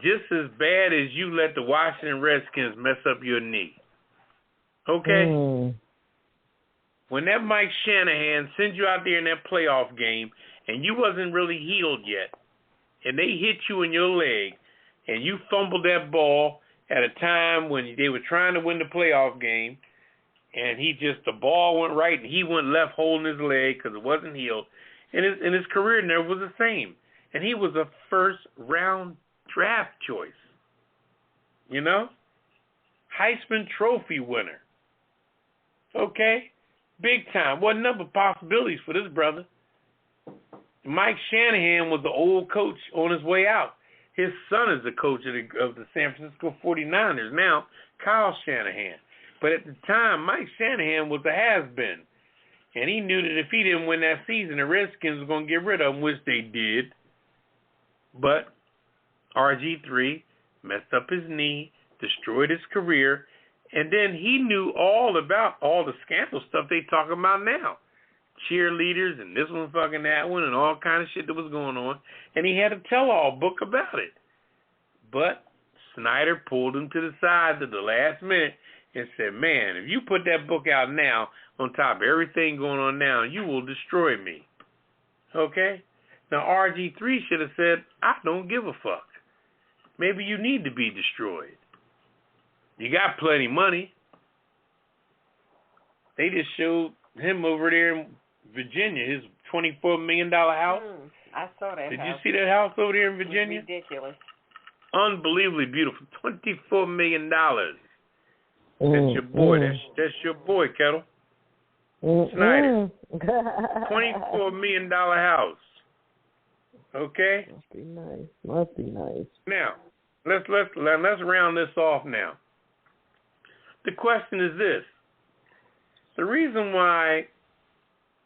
just as bad as you let the Washington Redskins mess up your knee. Okay? When that Mike Shanahan sends you out there in that playoff game and you wasn't really healed yet, and they hit you in your leg, and you fumbled that ball at a time when they were trying to win the playoff game, and the ball went right and he went left holding his leg because it wasn't healed, and his career never was the same. And he was a first-round draft choice. You know? Heisman Trophy winner. Okay? Big time. What a number of possibilities for this brother. Mike Shanahan was the old coach on his way out. His son is the coach of the San Francisco 49ers now, Kyle Shanahan. But at the time, Mike Shanahan was a has-been. And he knew that if he didn't win that season, the Redskins were going to get rid of him, which they did. But RG3 messed up his knee, destroyed his career, and then he knew all about all the scandal stuff they talking about now. Cheerleaders and this one fucking that one and all kind of shit that was going on. And he had a tell-all book about it. But Snyder pulled him to the side at the last minute and said, man, if you put that book out now on top of everything going on now, you will destroy me. Okay? Now, RG3 should have said, I don't give a fuck. Maybe you need to be destroyed. You got plenty of money. They just showed him over there in Virginia, his $24 million house. I saw that Did house. you see that house over there in Virginia? It was ridiculous. Unbelievably beautiful. $24 million. That's your boy. That's your boy, Ketel. Snyder. $24 million house. Okay? Must be nice. Now, let's round this off now. The question is this. The reason why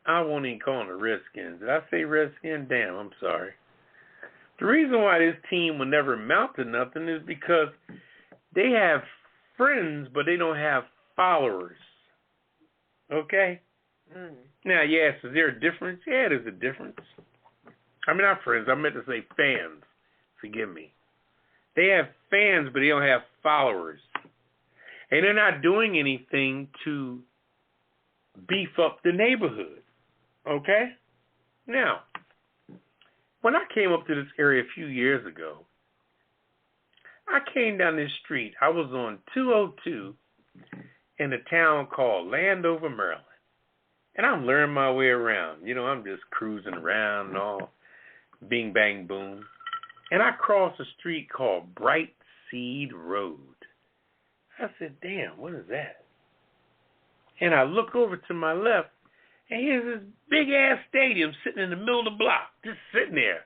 I won't even call them the Redskins. Did I say Redskins? Damn, I'm sorry. The reason why this team will never amount to nothing is because they have friends, but they don't have followers. Okay? Now, yes, is there a difference? Yeah, there's a difference. I mean, not friends. I meant to say fans. Forgive me. They have fans, but they don't have followers. And they're not doing anything to beef up the neighborhood. Okay? Now, when I came up to this area a few years ago, I came down this street. I was on 202 in a town called Landover, Maryland. And I'm learning my way around. You know, I'm just cruising around and all. Bing, bang, boom. And I crossed a street called Bright Seed Road. I said, damn, what is that? And I look over to my left, and here's this big-ass stadium sitting in the middle of the block, just sitting there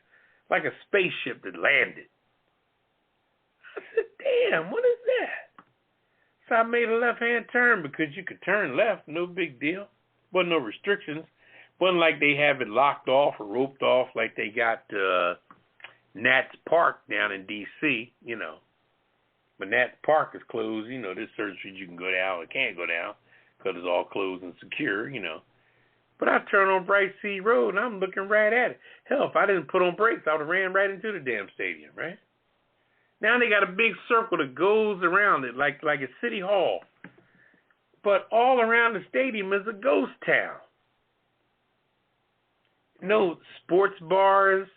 like a spaceship that landed. I said, damn, what is that? So I made a left-hand turn because you could turn left, no big deal. Wasn't no restrictions. Wasn't like they have it locked off or roped off like they got Nats Park down in D.C., you know. But Nats Park is closed, you know, there's certain streets you can go down or can't go down because it's all closed and secure, you know. But I turned on Bright Seed Road and I'm looking right at it. Hell, if I didn't put on brakes, I would have ran right into the damn stadium, right? Now they got a big circle that goes around it like a city hall. But all around the stadium is a ghost town. No sports bars.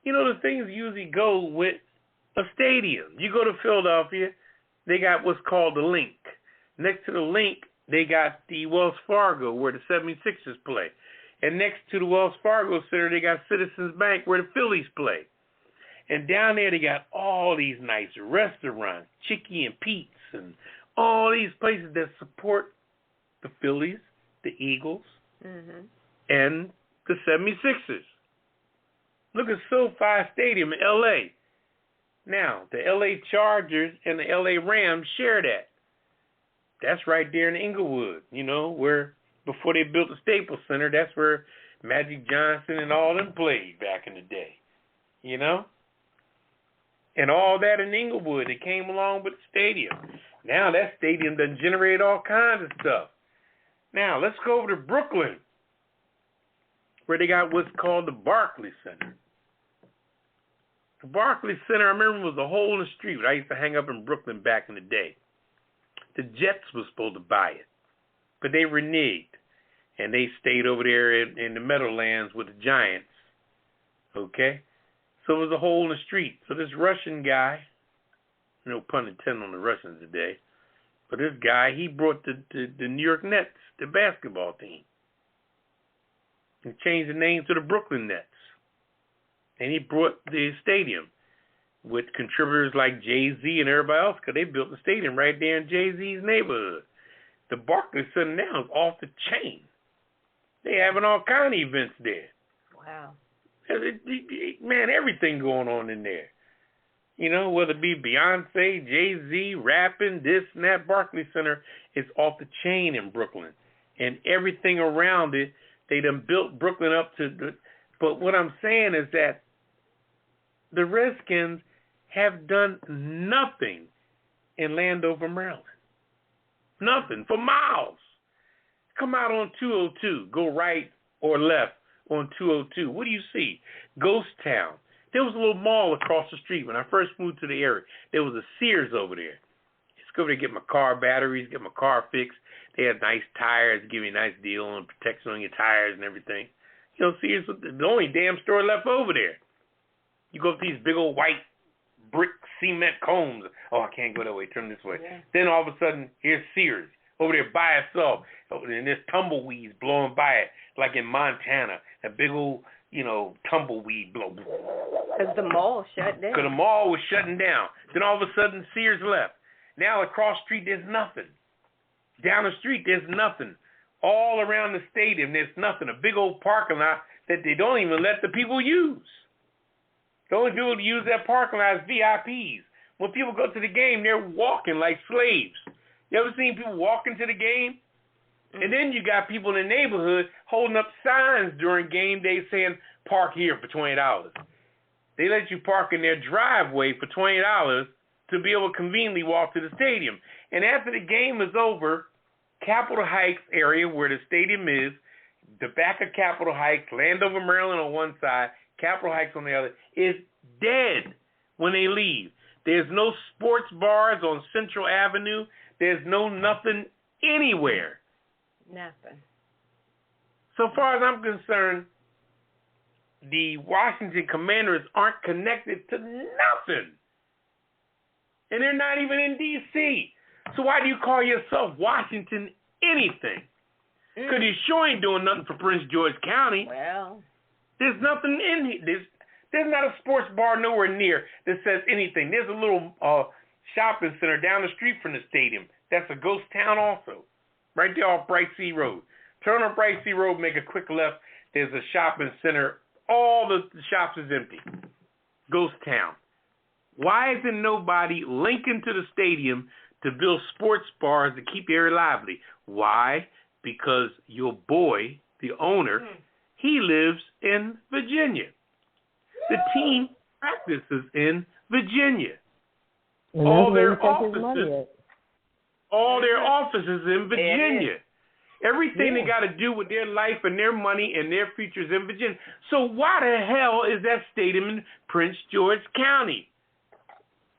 You know, the things usually go with a stadium. You go to Philadelphia, they got what's called the Link. Next to the Link, they got the Wells Fargo where the 76ers play. And next to the Wells Fargo Center, they got Citizens Bank where the Phillies play. And down there, they got all these nice restaurants, Chicky and Pete's, and all these places that support the Phillies, the Eagles, and the 76ers. Look at SoFi Stadium in L.A. Now, the L.A. Chargers and the L.A. Rams share that. That's right there in Inglewood, you know, where before they built the Staples Center, that's where Magic Johnson and all them played back in the day, you know? And all that in Inglewood, it came along with the stadium. Now that stadium done generate all kinds of stuff. Now, let's go over to Brooklyn, where they got what's called the Barclays Center. The Barclays Center, I remember, was a hole in the street. I used to hang up in Brooklyn back in the day. The Jets were supposed to buy it, but they reneged, and they stayed over there in the Meadowlands with the Giants. Okay? So it was a hole in the street. So this Russian guy, no pun intended on the Russians today, but this guy, he brought the New York Nets, the basketball team, and changed the name to the Brooklyn Nets. And he brought the stadium with contributors like Jay-Z and everybody else, because they built the stadium right there in Jay-Z's neighborhood. The Barclays Center now is off the chain. They having all kind of events there. Wow. Man, everything going on in there. You know, whether it be Beyonce, Jay-Z, rapping, this and that, Barclays Center is off the chain in Brooklyn. And everything around it, they done built Brooklyn up to the... But what I'm saying is that the Redskins have done nothing in Landover, Maryland. Nothing for miles. Come out on 202, go right or left on 202. What do you see? Ghost Town. There was a little mall across the street. When I first moved to the area, there was a Sears over there. Just go over there, get my car batteries, get my car fixed. They had nice tires, give you a nice deal on protection on your tires and everything. You know, Sears was the only damn store left over there. You go to these big old white brick cement combs. Oh, I can't go that way. Turn this way. Yeah. Then all of a sudden, here's Sears over there by itself. And there's tumbleweeds blowing by it, like in Montana. A big old, you know, tumbleweed blow. Because the mall shut down. Because the mall was shutting down. Then all of a sudden, Sears left. Now across the street, there's nothing. Down the street, there's nothing. All around the stadium, there's nothing. A big old parking lot that they don't even let the people use. The only people to use that parking lot is VIPs. When people go to the game, they're walking like slaves. You ever seen people walking to the game? And then you got people in the neighborhood holding up signs during game day saying, park here for $20. They let you park in their driveway for $20 to be able to conveniently walk to the stadium. And after the game is over, Capitol Heights area where the stadium is, the back of Capitol Heights, Landover, Maryland on one side, Capitol Heights on the other, is dead when they leave. There's no sports bars on Central Avenue. There's no nothing anywhere. Nothing. So far as I'm concerned, the Washington Commanders aren't connected to nothing. And they're not even in D.C. So why do you call yourself Washington anything? Because you sure ain't doing nothing for Prince George County. Well, there's nothing in here. There's not a sports bar nowhere near that says anything. There's a little shopping center down the street from the stadium. That's a ghost town also. Right there off Bright Sea Road. Turn on Bright Sea Road, make a quick left. There's a shopping center. All the shops is empty. Ghost town. Why isn't nobody linking to the stadium to build sports bars to keep the area lively? Why? Because your boy, the owner, he lives in Virginia. The team practices in Virginia. All their offices in Virginia. Everything they got to do with their life and their money and their futures in Virginia. So why the hell is that stadium in Prince George County?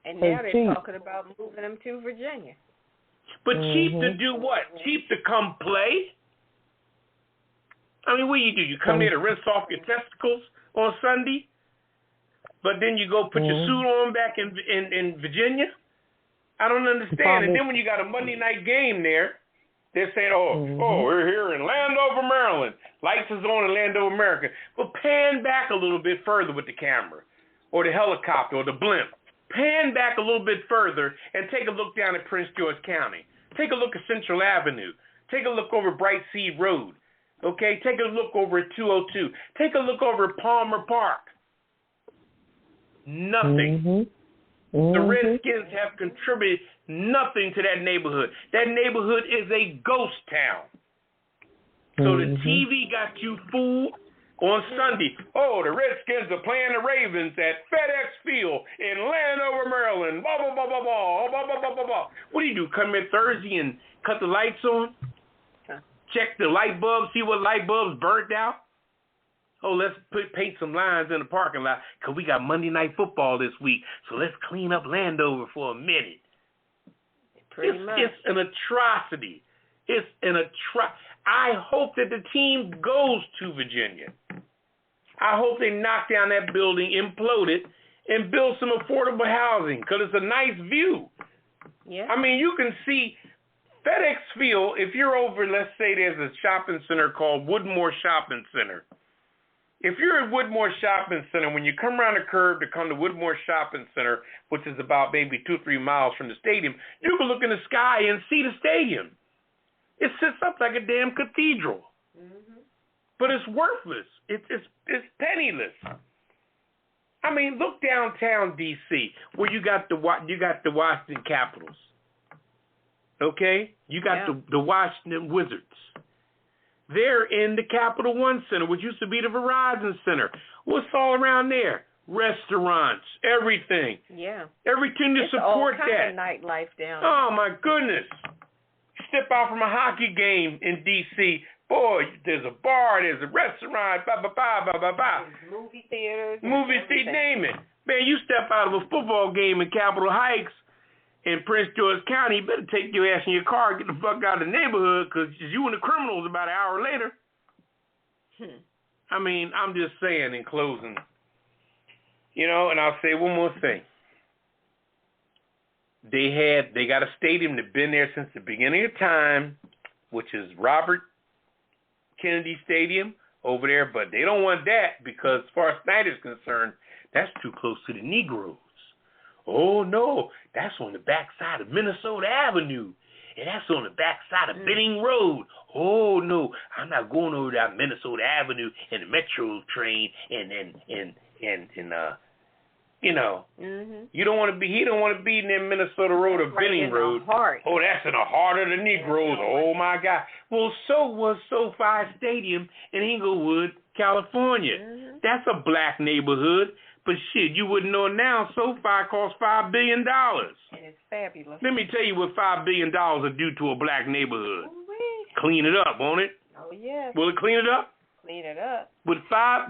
And now they're talking about moving them to Virginia. But cheap to do what? Cheap to come play? I mean, what do? You come there to rinse off your testicles on Sunday, but then you go put your suit on back in Virginia? I don't understand. And then when you got a Monday night game there, they're saying, oh, we're here in Landover, Maryland. Lights is on in Landover, America. But pan back a little bit further with the camera or the helicopter or the blimp. Pan back a little bit further and take a look down at Prince George County. Take a look at Central Avenue. Take a look over Bright Sea Road. Okay? Take a look over at 202. Take a look over at Palmer Park. Nothing. The Redskins have contributed nothing to that neighborhood. That neighborhood is a ghost town. So the TV got you fooled on Sunday. Oh, the Redskins are playing the Ravens at FedEx Field in Landover, Maryland. Blah, blah, blah, blah, blah, blah, blah, blah, blah, blah. What do? Come in Thursday and cut the lights on? Check the light bulbs, see what light bulbs burnt out? Oh, let's paint some lines in the parking lot because we got Monday Night Football this week. So let's clean up Landover for a minute. Pretty much. It's an atrocity. It's an atrocity. I hope that the team goes to Virginia. I hope they knock down that building, implode it, and build some affordable housing because it's a nice view. Yeah. I mean, you can see FedEx Field, if you're over, let's say there's a shopping center called Woodmore Shopping Center. If you're at Woodmore Shopping Center, when you come around the curve to come to Woodmore Shopping Center, which is about maybe 2 or 3 miles from the stadium, you can look in the sky and see the stadium. It sits up like a damn cathedral. Mm-hmm. But it's worthless. It's penniless. I mean, look downtown D.C. where you got the Washington Capitals. Okay? You got the Washington Wizards. They're in the Capital One Center, which used to be the Verizon Center. What's all around there? Restaurants, everything. Yeah. Everything to support that. It's all kind of nightlife down. Oh, my goodness. Step out from a hockey game in D.C., boy, there's a bar, there's a restaurant, There's movie theaters. Name it. Man, you step out of a football game in Capitol Heights in Prince George County, you better take your ass in your car and get the fuck out of the neighborhood because you and the criminals about an hour later. I mean, I'm just saying in closing, and I'll say one more thing. They got a stadium that's been there since the beginning of time, which is Robert Kennedy Stadium over there, but they don't want that because as far as Snyder's concerned, that's too close to the Negroes. Oh, no, that's on the backside of Minnesota Avenue, and that's on the backside of Benning Road. Oh, no, I'm not going over that Minnesota Avenue and the Metro train you don't want to be. He don't want to be near Minnesota Road or Benning Road. Oh, that's in the heart of the Negroes. Oh my God. Well, so was SoFi Stadium in Inglewood, California. That's a black neighborhood. But shit, you wouldn't know now. SoFi costs $5 billion. And it's fabulous. Let me tell you what $5 billion will do to a black neighborhood. Clean it up, won't it? Oh yeah. Will it clean it up? Clean it up. With a $5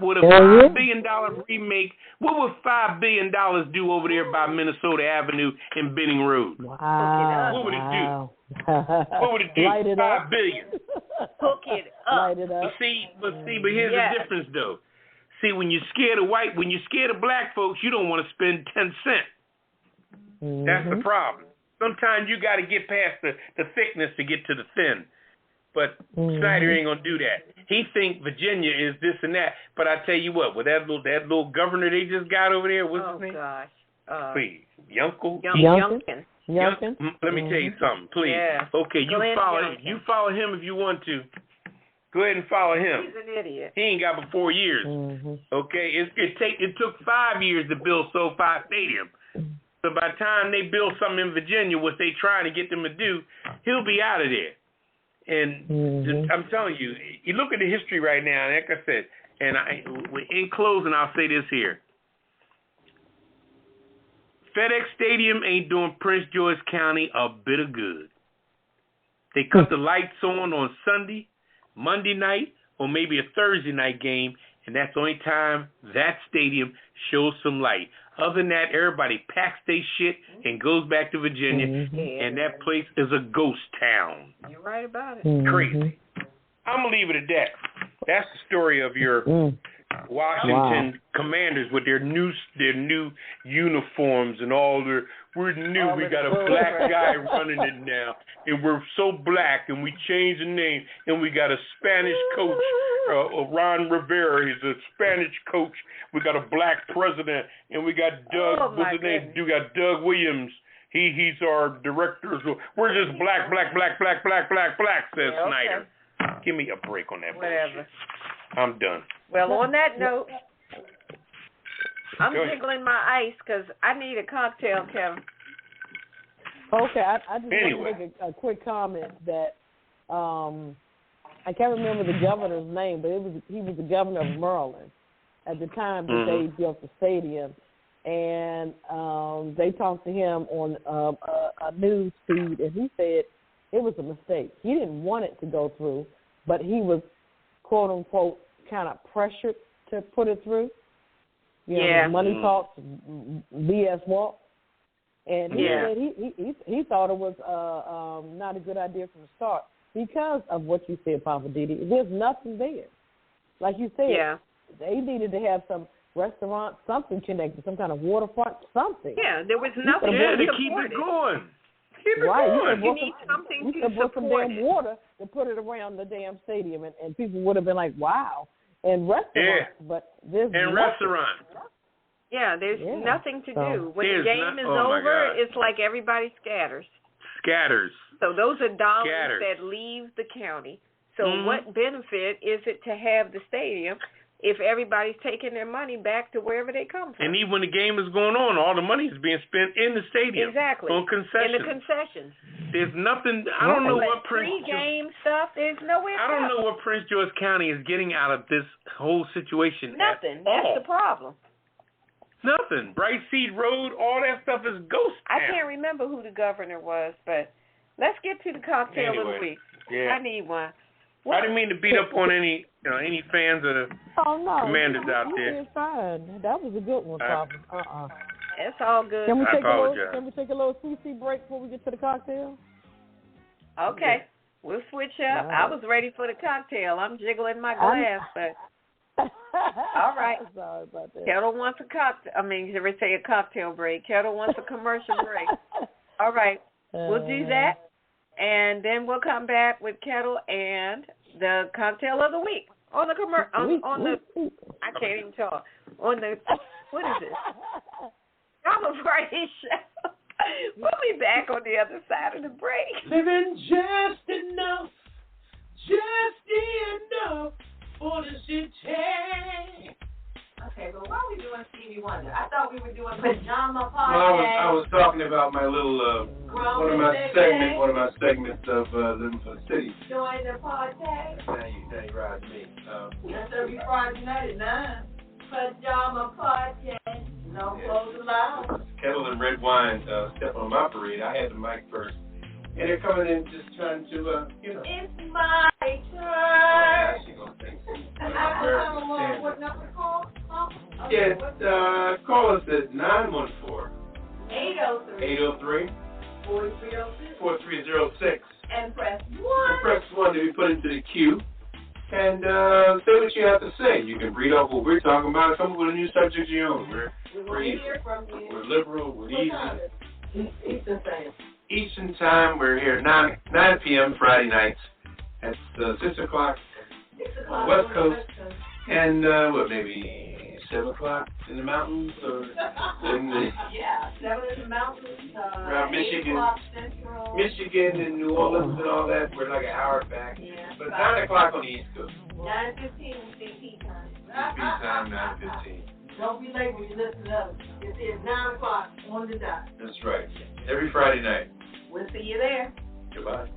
billion remake, what would $5 billion do over there by Minnesota Avenue and Benning Road? Wow. What would it do? What would it do? Light it $5 up. billion. Hook it up. Light it up. But here's the difference though. See, when you're scared of black folks, you don't want to spend 10 cents. That's the problem. Sometimes you got to get past the thickness to get to the thin. But Snyder ain't gonna do that. He think Virginia is this and that. But I tell you what, with that little governor they just got over there, what's his name? Gosh. Please, Youngkin. Let me tell you something, please. Yeah. Okay, you follow him if you want to. Go ahead and follow him. He's an idiot. He ain't got but 4 years. Okay, it took 5 years to build SoFi Stadium. So by the time they build something in Virginia, what they trying to get them to do, he'll be out of there. And I'm telling you, you look at the history right now, and like I said, and in closing, I'll say this here. FedEx Stadium ain't doing Prince George County a bit of good. They cut the lights on Sunday, Monday night, or maybe a Thursday night game, and that's the only time that stadium shows some light. Other than that, everybody packs their shit and goes back to Virginia, and that place is a ghost town. You're right about it. Crazy. I'm going to leave it at that. That's the story of your Washington Commanders with their new uniforms and all their. We're new. We got a black guy running it now, and we're so black, and we changed the name, and we got a Spanish coach, Ron Rivera. He's a Spanish coach. We got a black president, and we got Doug. What's his name? We got Doug Williams. He's our director. So we're just black. Says Snyder. Give me a break on that bullshit. I'm done. Well, on that note, I'm jiggling my ice because I need a cocktail, Kevin. Okay, I just want to make a quick comment that I can't remember the governor's name, but he was the governor of Maryland at the time that they built the stadium, and they talked to him on a news feed, and he said it was a mistake. He didn't want it to go through, but he was, quote unquote, kind of pressured to put it through. You know, Yeah. Money talks, BS walk. And he Yeah. said he thought it was not a good idea from the start because of what you said, Poppa DD. There's nothing there. Like you said, Yeah. they needed to have some restaurant, something connected, some kind of waterfront, something. Yeah, there was nothing Yeah, to to keep support it going. Keep it Right. going. You need something You to could put some support damn it. water to put it around the damn stadium, and people would have been like, wow. And restaurants, but there's And nothing. restaurants. Yeah, there's Yeah. nothing to So- do. When There's the game not- is oh my over, God. it's like everybody scatters. Scatters. So those are dollars Scatters. that leave the county. So Mhm. what benefit is it to have the stadium if everybody's taking their money back to wherever they come from? And even when the game is going on, all the money is being spent in the stadium. Exactly. On concessions. In the concessions. There's nothing. I don't know what Pre-game stuff, there's nowhere. I don't know what Prince George County is getting out of this whole situation. Nothing. At That's all. the problem. Nothing. Bright Seed Road, all that stuff is ghost town. I can't remember who the governor was, but let's get to the cocktail of Anyway, the week. yeah. I need one. I didn't mean to beat up on any fans of the Oh, no. Commanders you, out you there. did fine. That was a good one, Papa. It's all good. Can we I take apologize. Can we take a little CC break before we get to the cocktail? Okay. We'll switch up. All I right. was ready for the cocktail. I'm jiggling my glass, but all right. Sorry about that. Ketel wants a cocktail. I mean, you ever say a cocktail break? Ketel wants a commercial break. All right. We'll do that, and then we'll come back with Ketel and the cocktail of the week on the on the. I can't even talk on the. What is this? Pajama Party Show. We'll be back on the other side of the break. Living just enough for the city. Okay, but why are we doing Stevie Wonder? I thought we were doing Pajama Well, Party. I was talking about my little one of my segments of Living for the City. Join the party. Now you ride me. That's every Friday night at 9. Pajama Party. No clothes allowed. Ketel and Redwine step on my parade. I had the mic first. And they're coming in just trying to, It's my turn. She gonna think. What number to call? Yeah, call us at 914 803 4306 and press 1. And press 1 to be put into the queue. And say what you have to say. You can read off what we're talking about. Come up with a new subject of your own. We're easy. We're liberal. We're easy. Eastern time. We're here at 9 p.m. Friday nights. That's 6 o'clock on the West Coast. And maybe 7 o'clock in the mountains or in the 7 in the mountains. around 8 o'clock Central. Michigan and New Orleans and all that. We're like an hour back. Yeah. But 9 o'clock on the East Coast. 9:15 CT time. CP time 9:15. Don't be late when you listen to us. It's 9 o'clock on the dot. That's right. Every Friday night. We'll see you there. Goodbye.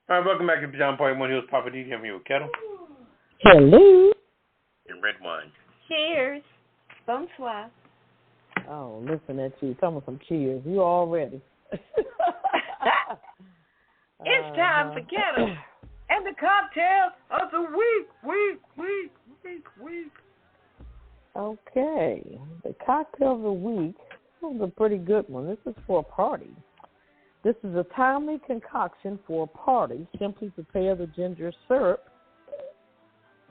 All right, welcome back to Pajama Party. One Hills, Poppa DD. I'm here with Ketel Hello. and Redwine. Cheers. Bonsoir. Oh, listen at you. Talking about some cheers. You all ready. It's time for Ketel and the cocktail of the week. Okay. The cocktail of the week. This was a pretty good one. This is for a party. This is a timely concoction for a party. Simply prepare the ginger syrup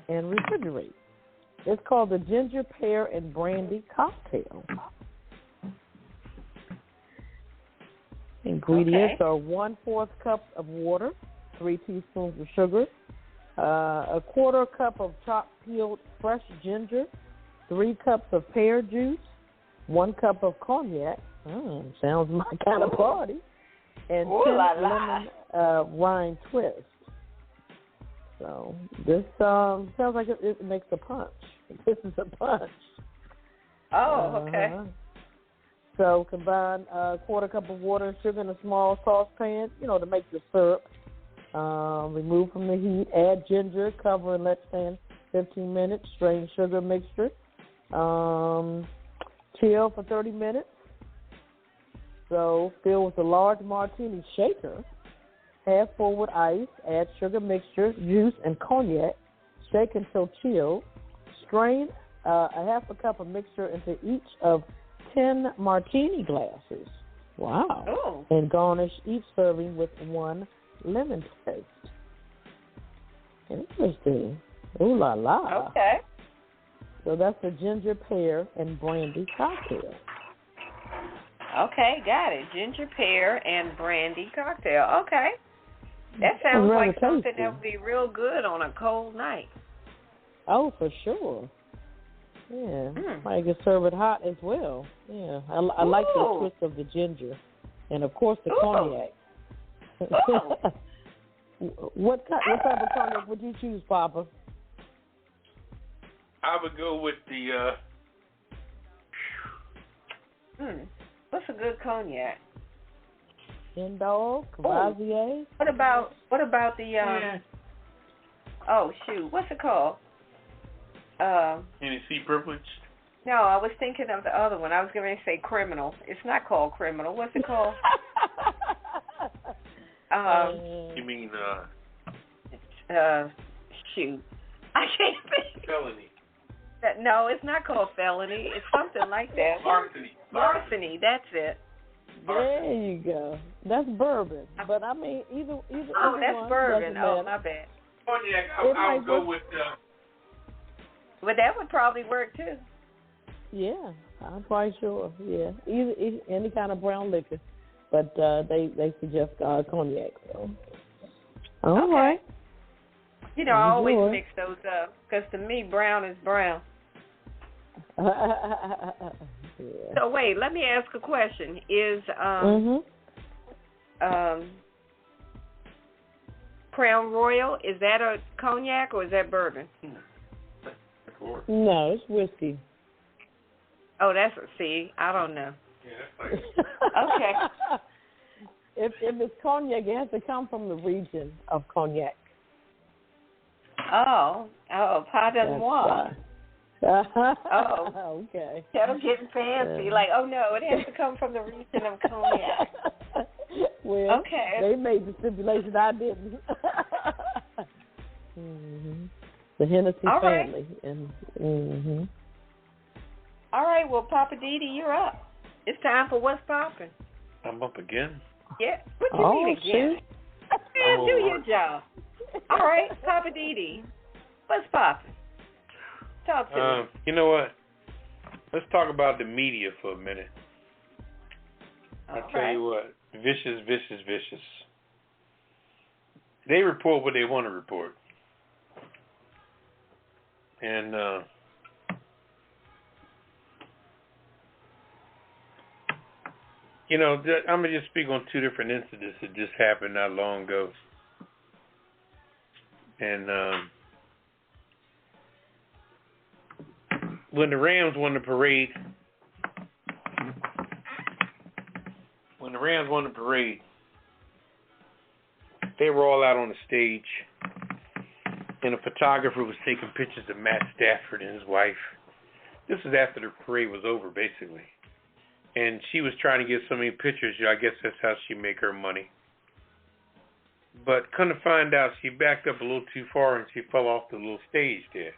and refrigerate. It's called the ginger pear and brandy cocktail. Ingredients are 1/4 cup of water, 3 teaspoons of sugar, a 1/4 cup of chopped peeled fresh ginger, 3 cups of pear juice, 1 cup of cognac. Sounds my kind of party. And 10 lemon rind twist. So this sounds like it makes a punch. This is a punch. Oh, okay. So combine a 1/4 cup of water and sugar in a small saucepan, to make the syrup. Remove from the heat. Add ginger. Cover and let stand 15 minutes. Strain sugar mixture. Chill for 30 minutes. So fill with a large martini shaker half full with ice. Add sugar mixture, juice, and cognac. Shake until chilled. Strain a half a cup of mixture into each of 10 martini glasses. Wow. Oh. And garnish each serving with 1 lemon twist. Interesting. Ooh la la. Okay. So that's a ginger, pear, and brandy cocktail. Okay, got it. Ginger, pear, and brandy cocktail. Okay. That sounds like something tasty. that would be real good on a cold night. Oh, for sure. Yeah. I can serve it hot as well. Yeah. I like the twist of the ginger. And, of course, the cognac. What type of cognac would you choose, Papa? I would go with the. What's a good cognac? Indog, Cavazier. What about the? Oh shoot, what's it called? Hennessy Privilege. No, I was thinking of the other one. I was going to say Criminal. It's not called Criminal. What's it called? You mean shoot, I can't think. Felony. No, it's not called Felony. It's something like that. Larceny. That's it. There you go. That's bourbon. But I mean, either Oh, that's one bourbon. Oh, matter. my bad. Cognac. I'll go with. But that would probably work too. Yeah, I'm quite sure. Yeah, either any kind of brown liquor, but they suggest cognac. So, all right. You know, I always mix those up because to me, brown is brown. Yeah. So wait, let me ask a question. Is Crown Royal, is that a cognac or is that bourbon? No, it's whiskey. Oh, that's I don't know. Yeah, okay. If it's cognac, it has to come from the region of cognac. Oh, pardon moi. Oh, okay. I'm getting fancy. Like, oh no, it has to come from the region of cognac. Well, okay. They made the stipulation, I didn't. The Hennessy family. And, All right, well, Poppa DD, you're up. It's time for What's Poppin'. I'm up again. Yeah. What do you mean again? Man, do your job. All right, Poppa DD, what's poppin'? Talk to me. You know what? Let's talk about the media for a minute. I'll tell you what. Vicious. They report what they want to report. And you know, I'm going to just speak on 2 different incidents that just happened not long ago. And when the Rams won the parade, they were all out on the stage, and a photographer was taking pictures of Matt Stafford and his wife. This was after the parade was over, basically. And she was trying to get so many pictures. I guess that's how she make her money. But come to find out, she backed up a little too far and she fell off the little stage there.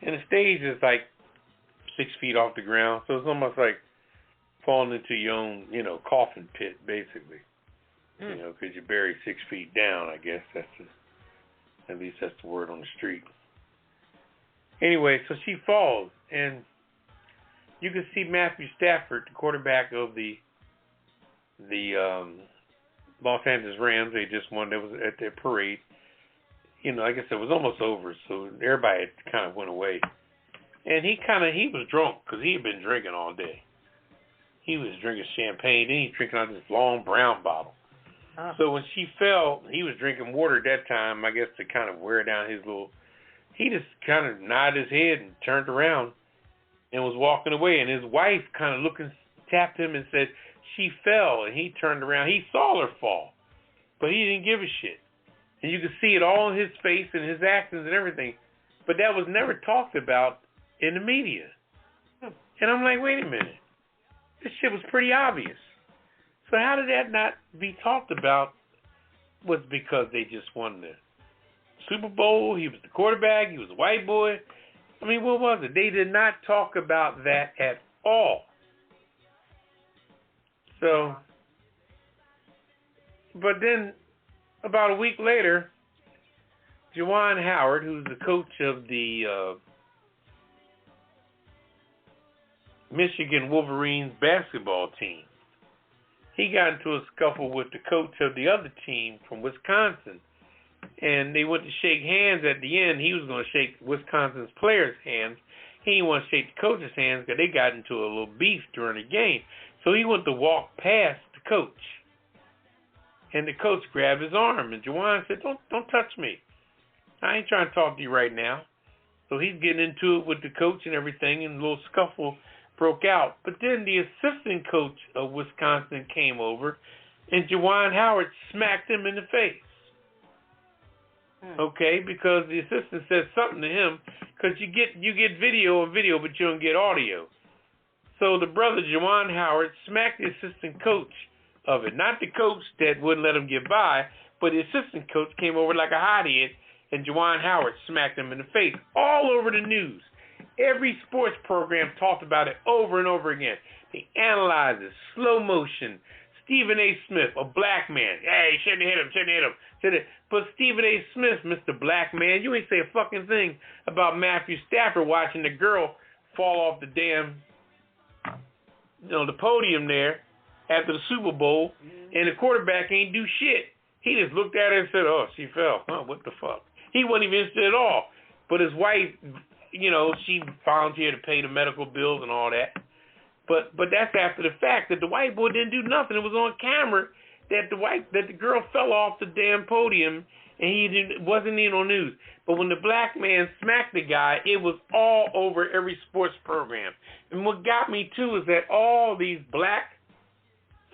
And the stage is like 6 feet off the ground, so it's almost like falling into your own, coffin pit, basically. Because you're buried 6 feet down, I guess. At least that's the word on the street. Anyway, so she falls, and you can see Matthew Stafford, the quarterback of the Los Angeles Rams. They just won. That was at their parade. Like I said, it was almost over, so everybody had kind of went away. And he was drunk because he had been drinking all day. He was drinking champagne, then he's drinking out of this long brown bottle. So when she fell, he was drinking water at that time, I guess, to kind of wear down his little. He just kind of nodded his head and turned around and was walking away. And his wife kind of tapped him and said, she fell. And he turned around. He saw her fall, but he didn't give a shit. And you could see it all in his face and his actions and everything. But that was never talked about in the media. And I'm like, wait a minute. This shit was pretty obvious. So how did that not be talked about was because they just won the Super Bowl. He was the quarterback. He was a white boy. I mean, what was it? They did not talk about that at all. So, but then about a week later, Juwan Howard, who's the coach of the Michigan Wolverines basketball team, he got into a scuffle with the coach of the other team from Wisconsin. And they went to shake hands at the end. He was going to shake Wisconsin's players' hands. He didn't want to shake the coach's hands because they got into a little beef during the game. So he went to walk past the coach. And the coach grabbed his arm. And Juwan said, don't touch me. I ain't trying to talk to you right now. So he's getting into it with the coach and everything, and a little scuffle broke out. But then the assistant coach of Wisconsin came over, and Juwan Howard smacked him in the face. Okay, because the assistant said something to him, because you get video, but you don't get audio. So the brother, Juwan Howard, smacked the assistant coach of it. Not the coach that wouldn't let him get by, but the assistant coach came over like a hothead, and Juwan Howard smacked him in the face. All over the news. Every sports program talked about it over and over again. They analyzed it, slow motion. Stephen A. Smith, a black man. Hey, shouldn't hit him. But Stephen A. Smith, Mr. Black Man, you ain't say a fucking thing about Matthew Stafford watching the girl fall off the damn, the podium there after the Super Bowl, and the quarterback ain't do shit. He just looked at her and said, oh, she fell. Oh, what the fuck? He wasn't even interested at all. But his wife, she volunteered to pay the medical bills and all that. But that's after the fact that the white boy didn't do nothing. It was on camera that the girl fell off the damn podium, and he wasn't even on news. But when the black man smacked the guy, it was all over every sports program. And what got me too is that all these black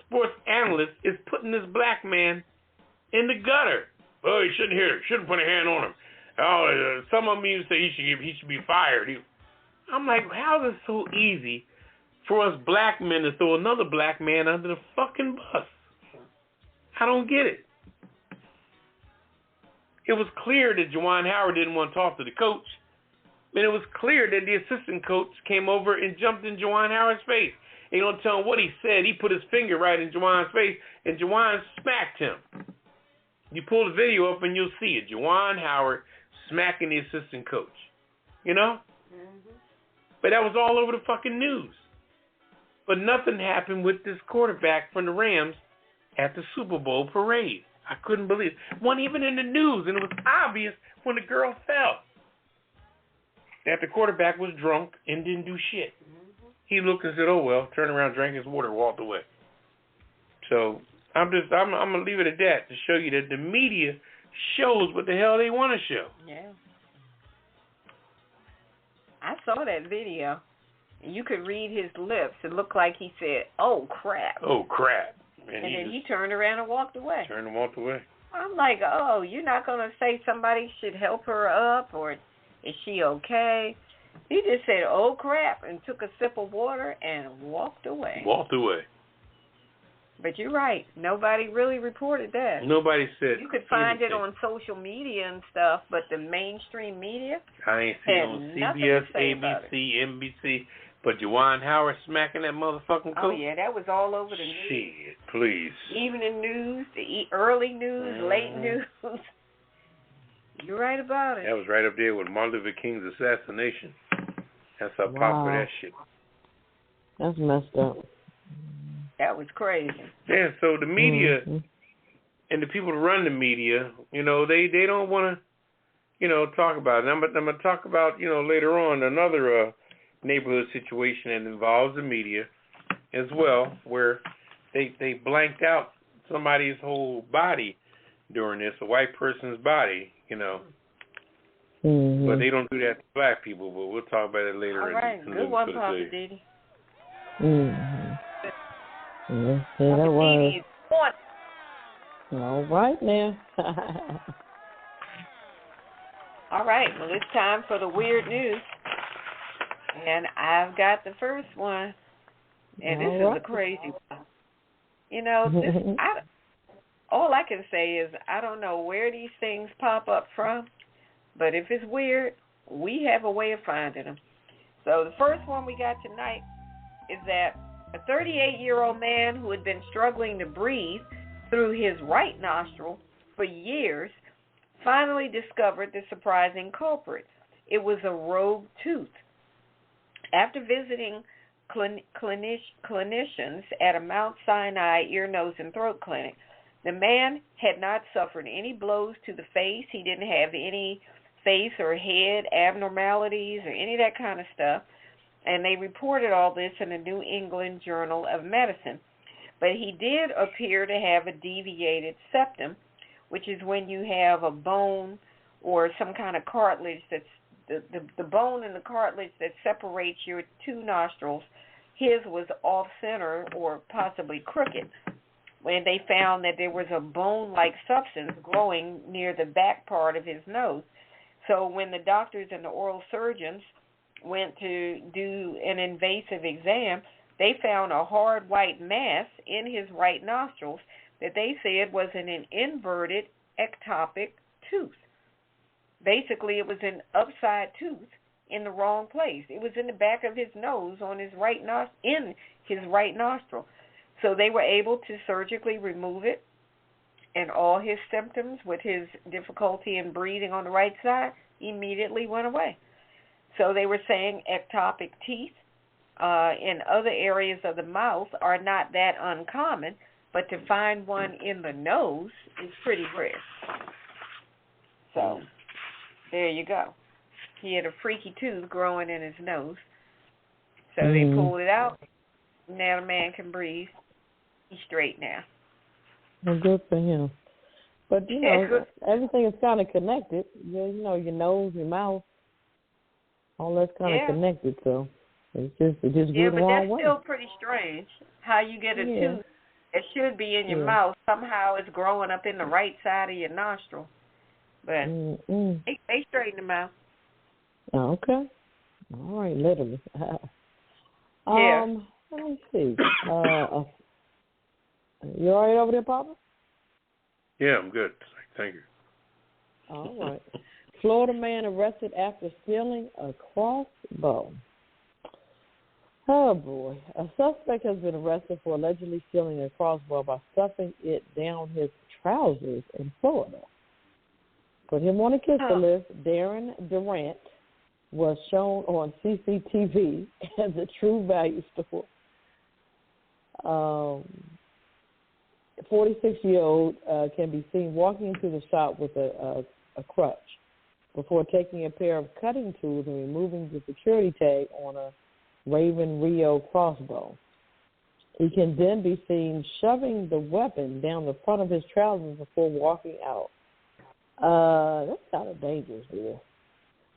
sports analysts is putting this black man in the gutter. Oh, he shouldn't hit her. Shouldn't put a hand on him. Oh, some of them even say he should be fired. I'm like, how is it so easy for us black men to throw another black man under the fucking bus? I don't get it. It was clear that Juwan Howard didn't want to talk to the coach. And it was clear that the assistant coach came over and jumped in Juwan Howard's face. They don't tell him what he said. He put his finger right in Juwan's face, and Juwan smacked him. You pull the video up and you'll see it. Juwan Howard smacking the assistant coach. But that was all over the fucking news. But nothing happened with this quarterback from the Rams at the Super Bowl parade. I couldn't believe it. Wasn't even in the news, and it was obvious when the girl fell that the quarterback was drunk and didn't do shit. He looked and said, oh, well, turned around, drank his water, walked away. So I'm going to leave it at that to show you that the media shows what the hell they want to show. Yeah. I saw that video. You could read his lips. It looked like he said, oh, crap. Oh, crap. And then he turned around and walked away. Turned and walked away. I'm like, oh, you're not going to say somebody should help her up, or is she okay? He just said, oh, crap, and took a sip of water and walked away. Walked away. But you're right. Nobody really reported that. Nobody said you could find anything. it on social media and stuff, but the mainstream media I ain't seen on CBS, ABC, NBC. But Juwan Howard smacking that motherfucking coach? Oh, yeah, that was all over the news. Shit, please. Evening news, the early news, late news. You're right about it. That was right up there with Martin Luther King's assassination. That's how popular that shit. That's messed up. That was crazy. Yeah, so the media and the people who run the media, they don't want to, talk about it. I'm going to talk about, later on another neighborhood situation that involves the media as well, where they blanked out somebody's whole body during this, a white person's body, But they don't do that to black people, but we'll talk about it later. All right, good one, Poppa DD. Yeah, that was. All right now. All right, well, it's time for the weird news. And I've got the first one. And this is a crazy one. all I can say is I don't know where these things pop up from, but if it's weird, we have a way of finding them. So the first one we got tonight is that a 38-year-old man who had been struggling to breathe through his right nostril for years finally discovered the surprising culprit. It was a rogue tooth. After visiting clinicians at a Mount Sinai ear, nose, and throat clinic, the man had not suffered any blows to the face. He didn't have any face or head abnormalities or any of that kind of stuff. And they reported all this in the New England Journal of Medicine. But he did appear to have a deviated septum, which is when you have a bone or some kind of cartilage that's the bone and the cartilage that separates your two nostrils. His was off-center or possibly crooked. When they found that there was a bone-like substance growing near the back part of his nose. So when the doctors and the oral surgeons went to do an invasive exam, they found a hard white mass in his right nostrils that they said was an inverted ectopic tooth. Basically, it was an upside tooth in the wrong place. It was in the back of his nose on his right in his right nostril. So they were able to surgically remove it, and all his symptoms with his difficulty in breathing on the right side immediately went away. So they were saying ectopic teeth in other areas of the mouth are not that uncommon, but to find one in the nose is pretty rare. So there you go. He had a freaky tooth growing in his nose. So they pulled it out. Now the man can breathe. He's straight now. Well, good for him. But, you know, everything is kind of connected. You know, your nose, your mouth, all that's kind of connected. So it just grew the wrong way. That's still pretty strange how you get a tooth that should be in your mouth. Somehow it's growing up in the right side of your nostril. But they straighten them out. Oh, okay. All right, literally. Let me see. You all right over there, Papa? Yeah, I'm good. Thank you. All right. Florida man arrested after stealing a crossbow. Oh, boy. A suspect has been arrested for allegedly stealing a crossbow by stuffing it down his trousers in Florida. Put him on a kiss list. Darren Durant was shown on CCTV at the True Value store. 46-year-old can be seen walking into the shop with a crutch before taking a pair of cutting tools and removing the security tag on a Raven Rio crossbow. He can then be seen shoving the weapon down the front of his trousers before walking out. That's kind of dangerous, dear.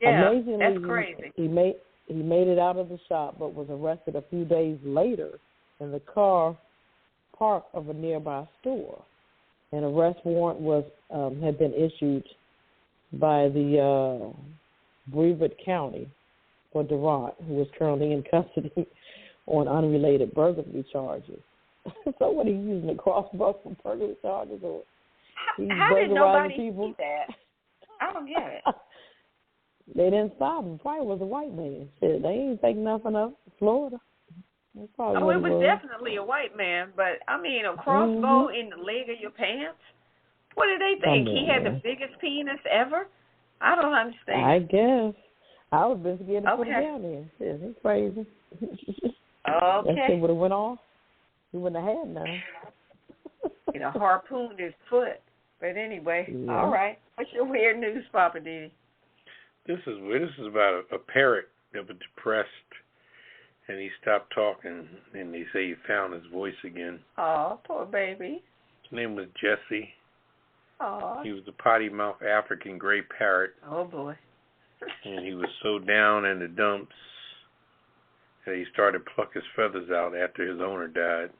Yeah, amazingly, that's crazy. He made it out of the shop, but was arrested a few days later in the car park of a nearby store. An arrest warrant had been issued by the Brevard County for Durant, who was currently in custody on unrelated burglary charges. So what, are you using a crossbow for burglary charges? Or how did nobody people? see that? I don't get it. They didn't stop him. Probably was a white man. Shit, they ain't taking nothing up Florida. It was definitely a white man, but I mean, a crossbow in the leg of your pants? What did they think? He had the biggest penis ever? I don't understand. I guess. I was been scared to put it down there. Shit, it's crazy. That shit would have went off. He wouldn't have had none. Harpooned his foot. But anyway, all right. What's your weird news, Poppa DD? This is weird. This is about a parrot that was depressed, and he stopped talking, and they say he found his voice again. Oh, poor baby. His name was Jesse. Oh. He was a potty mouth African gray parrot. Oh, boy. And he was so down in the dumps that he started to pluck his feathers out after his owner died.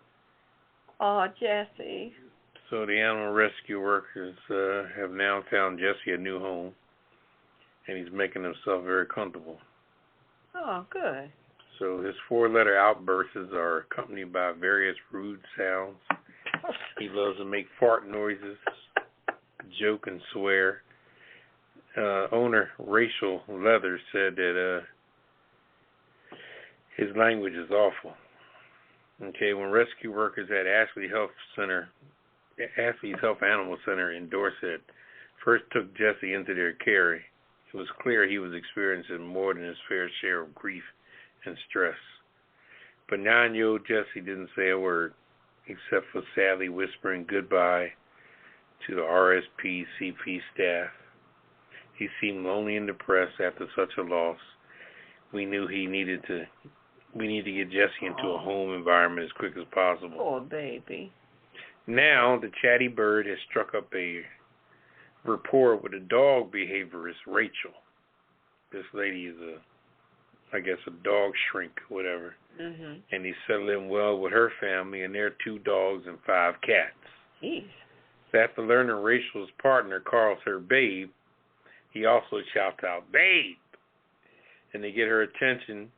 Oh, Jesse. So the animal rescue workers have now found Jesse a new home, and he's making himself very comfortable. Oh, good. So his 4-letter outbursts are accompanied by various rude sounds He loves to make fart noises, joke and swear. Owner Rachel Leather said that his language is awful. Okay, when rescue workers at Ashley's Health Animal Center in Dorset first took Jesse into their care, it was clear he was experiencing more than his fair share of grief and stress. But 9-year-old Jesse didn't say a word, except for sadly whispering goodbye to the RSPCP staff. He seemed lonely and depressed after such a loss. We knew we need to get Jesse into a home environment as quick as possible. Poor baby. Now the chatty bird has struck up a rapport with a dog behaviorist, Rachel. This lady is a dog shrink, whatever. Mm-hmm. And he's settling well with her family and their 2 dogs and 5 cats. Jeez. So after learning Rachel's partner calls her babe, he also shouts out, babe. And to get her attention,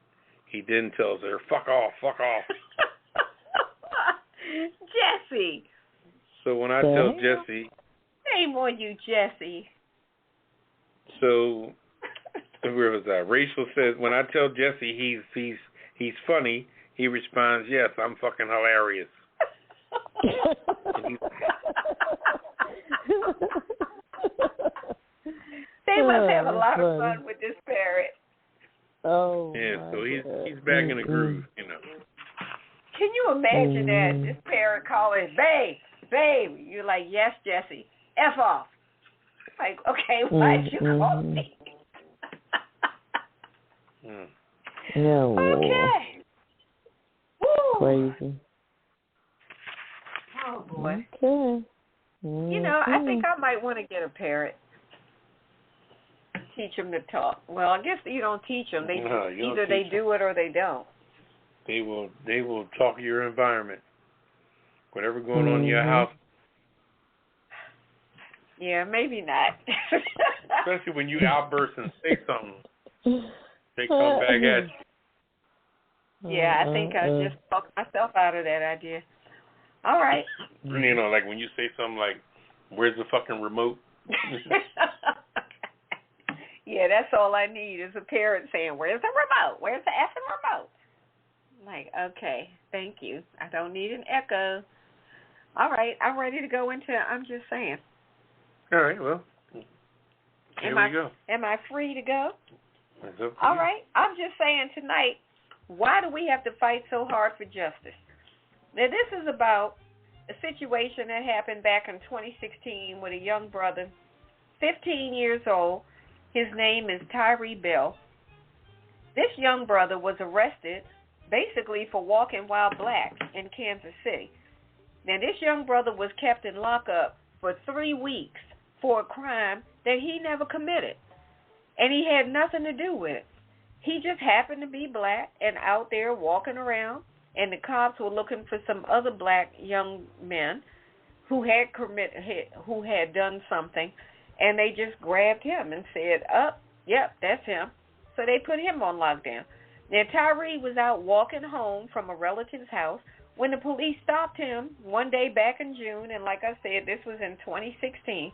he then tells her, fuck off, fuck off. Jesse. So when I tell Jesse... Shame on you, Jesse. So, where was that? Rachel says, when I tell Jesse he's funny, he responds, yes, I'm fucking hilarious. They must have a lot of fun with this parrot. Oh, yeah, so he's back in the groove, you know. Can you imagine that? This parrot calling, babe. You're like, yes, Jesse. F off. Like, okay, why'd you call me? No. Okay. Woo. Crazy. Oh, boy. Okay. You know, I think I might want to get a parrot. Teach them to talk. Well, I guess you don't teach them. Either they do it or they don't. They will talk your environment. Whatever going on in your house. Yeah, maybe not. Especially when you outburst and say something. They come back at you. Yeah, I think I just fucked myself out of that idea. All right. You know, like when you say something like, where's the fucking remote? Yeah, that's all I need is a parent saying, where's the remote? Where's the effing remote? I'm like, okay, thank you. I don't need an echo. All right, I'm ready to go into I'm just saying. All right, well, here we go. Am I free to go? That's up to All you. right, I'm just saying tonight, why do we have to fight so hard for justice? Now, this is about a situation that happened back in 2016 with a young brother, 15 years old. His name is Tyree Bell. This young brother was arrested basically for walking while black in Kansas City. Now, this young brother was kept in lockup for 3 weeks for a crime that he never committed, and he had nothing to do with it. He just happened to be black and out there walking around, and the cops were looking for some other black young men who had done something, and they just grabbed him and said, yep, that's him. So they put him on lockdown. Now, Tyree was out walking home from a relative's house when the police stopped him one day back in June, and like I said, this was in 2016,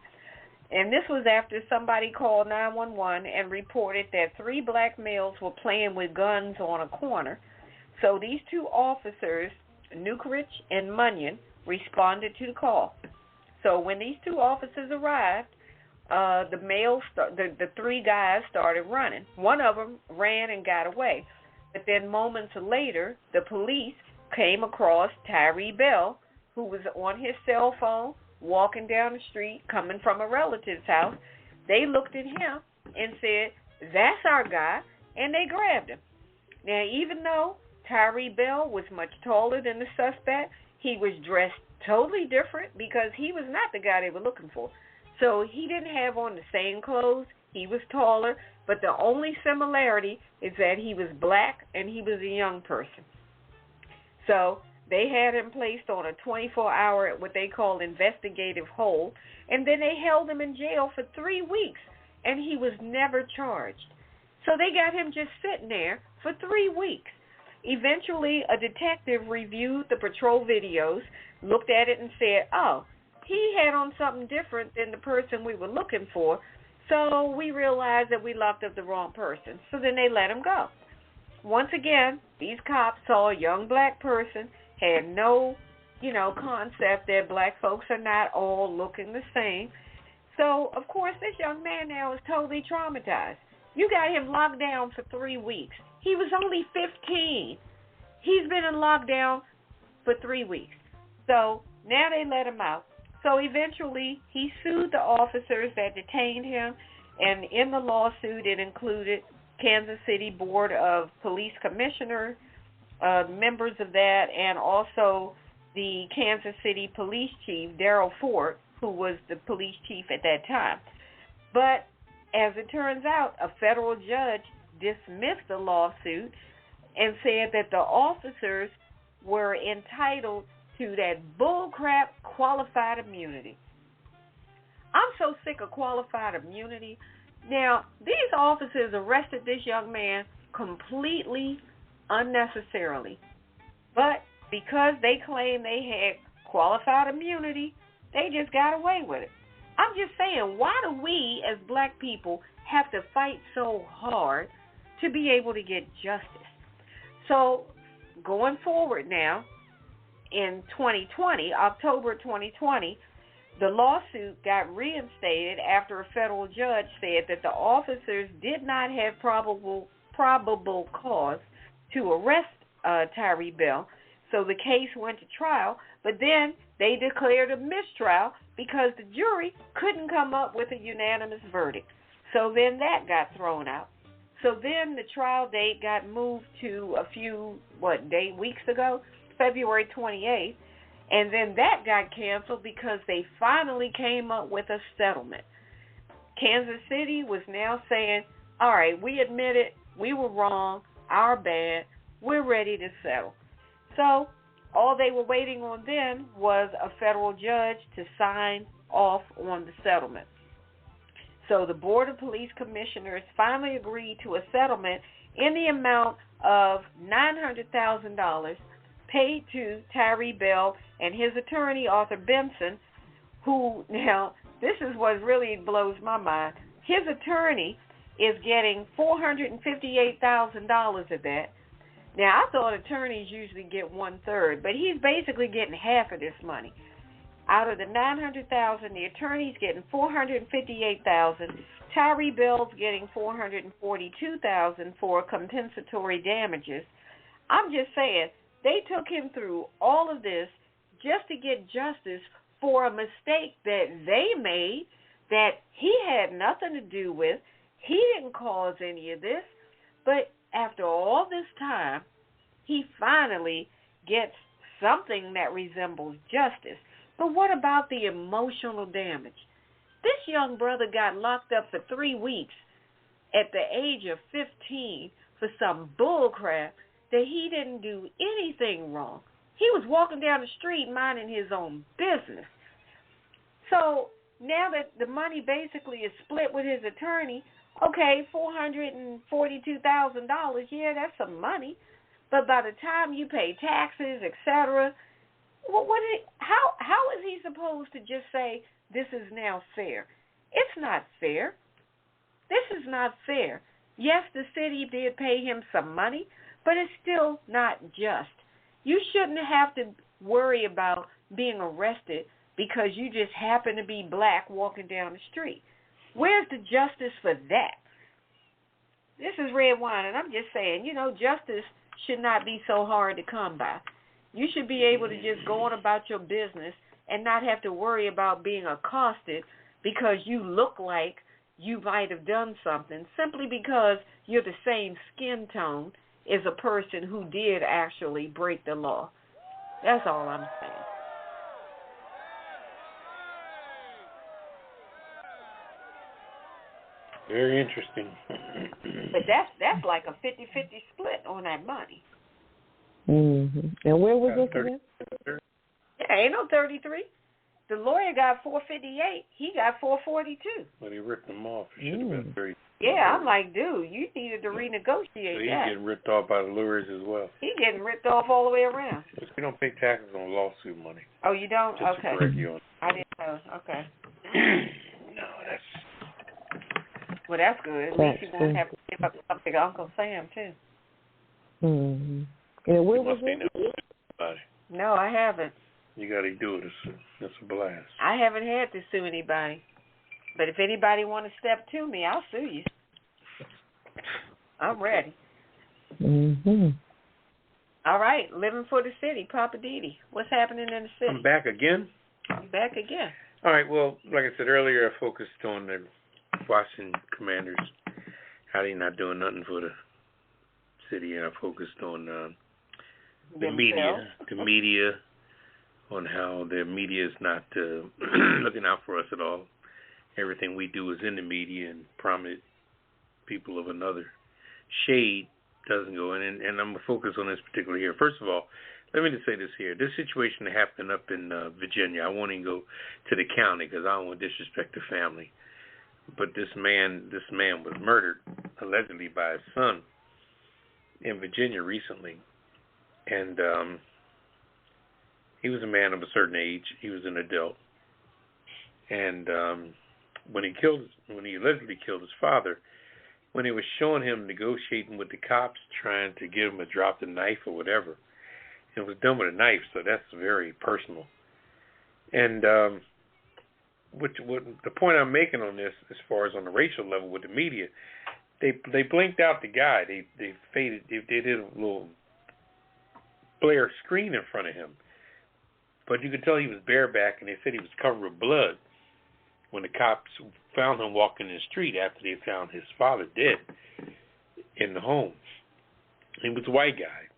and this was after somebody called 911 and reported that 3 black males were playing with guns on a corner. So these 2 officers, Newkirch and Munyon, responded to the call. So when these 2 officers arrived, the 3 guys started running. One of them ran and got away. But then moments later, the police came across Tyree Bell, who was on his cell phone, walking down the street, coming from a relative's house. They looked at him and said, that's our guy, and they grabbed him. Now, even though Tyree Bell was much taller than the suspect, he was dressed totally different because he was not the guy they were looking for. So he didn't have on the same clothes. He was taller, but the only similarity is that he was black and he was a young person. So they had him placed on a 24-hour, what they call investigative hold, and then they held him in jail for 3 weeks, and he was never charged. So they got him just sitting there for 3 weeks. eventually a detective reviewed the patrol videos, looked at it and said, oh, he had on something different than the person we were looking for, so we realized that we locked up the wrong person. So then they let him go. Once again, these cops saw a young black person, had no, concept that black folks are not all looking the same. So, of course, this young man now is totally traumatized. You got him locked down for 3 weeks. He was only 15. He's been in lockdown for 3 weeks. So now they let him out. So eventually he sued the officers that detained him, and in the lawsuit it included Kansas City Board of Police Commissioner, members of that, and also the Kansas City Police Chief, Darrell Ford, who was the police chief at that time. But as it turns out, a federal judge dismissed the lawsuit and said that the officers were entitled to that bullcrap qualified immunity. I'm so sick of qualified immunity. Now, these officers arrested this young man completely unnecessarily. But because they claimed they had qualified immunity, they just got away with it. I'm just saying, why do we as black people have to fight so hard to be able to get justice? So going forward now, in 2020, October 2020, the lawsuit got reinstated after a federal judge said that the officers did not have probable cause to arrest Tyree Bell. So the case went to trial, but then they declared a mistrial because the jury couldn't come up with a unanimous verdict. So then that got thrown out. So then the trial date got moved to a few, weeks ago, February 28th, and then that got canceled because they finally came up with a settlement. Kansas City was now saying, all right, we admit it, we were wrong, our bad, we're ready to settle. So all they were waiting on then was a federal judge to sign off on the settlement. So the Board of Police Commissioners finally agreed to a settlement in the amount of $900,000 paid to Tyree Bell and his attorney, Arthur Benson, who, now, this is what really blows my mind. His attorney is getting $458,000 of that. Now, I thought attorneys usually get 1/3, but he's basically getting half of this money. Out of the $900,000, the attorney's getting $458,000. Tyree Bell's getting $442,000 for compensatory damages. I'm just saying, they took him through all of this just to get justice for a mistake that they made that he had nothing to do with. He didn't cause any of this. But after all this time, he finally gets something that resembles justice. But what about the emotional damage? This young brother got locked up for 3 weeks at the age of 15 for some bullcrap that he didn't do anything wrong. He was walking down the street minding his own business. So now that the money basically is split with his attorney, okay, $442,000, yeah, that's some money. But by the time you pay taxes, etc., how is he supposed to just say this is now fair? It's not fair. This is not fair. Yes, the city did pay him some money, but it's still not just. You shouldn't have to worry about being arrested because you just happen to be black walking down the street. Where's the justice for that? This is Redwine, and I'm just saying, justice should not be so hard to come by. You should be able to just go on about your business and not have to worry about being accosted because you look like you might have done something simply because you're the same skin tone as a person who did actually break the law. That's all I'm saying. Very interesting. But that's like a 50-50 split on that money. Mm-hmm. And where was this again? Yeah, ain't no 33. The lawyer got $458. He got $442. But he ripped them off. It should have been 30. Yeah, I'm like, dude, you needed to renegotiate so he's that. getting ripped off by the lawyers as well. He's getting ripped off all the way around. But you don't pay taxes on lawsuit money. Oh, you don't? Just Okay. to correct you on. I didn't know. Okay. No, that's... Well, that's good. At least you won't have to give up something to Uncle Sam, too. Mm-hmm. And where was it? No, I haven't. You got to do it. It's a blast. I haven't had to sue anybody. But if anybody want to step to me, I'll sue you. I'm ready. Mm-hmm. All right, living for the city, Poppa DD. What's happening in the city? I'm back again. I'm back again. All right, well, like I said earlier, I focused on the Washington Commanders, how they not doing nothing for the city, and I focused on the media, on how the media is not looking out for us at all. Everything we do is in the media, and prominent people of another shade doesn't go in. And I'm going to focus on this particular here. First of all, let me just say this here. This situation that happened up in Virginia, I won't even go to the county because I don't want to disrespect the family. But this man was murdered, allegedly by his son, in Virginia recently. And he was a man of a certain age. He was an adult. And when he allegedly killed his father, when he was showing him negotiating with the cops, trying to get him to drop the knife or whatever, it was done with a knife, so that's very personal. And what the point I'm making on this, as far as on the racial level with the media, they blinked out the guy. They faded. They did a little blare screen in front of him, but you could tell he was bareback, and they said he was covered with blood when the cops found him walking in the street after they found his father dead in the home. He was a white guy.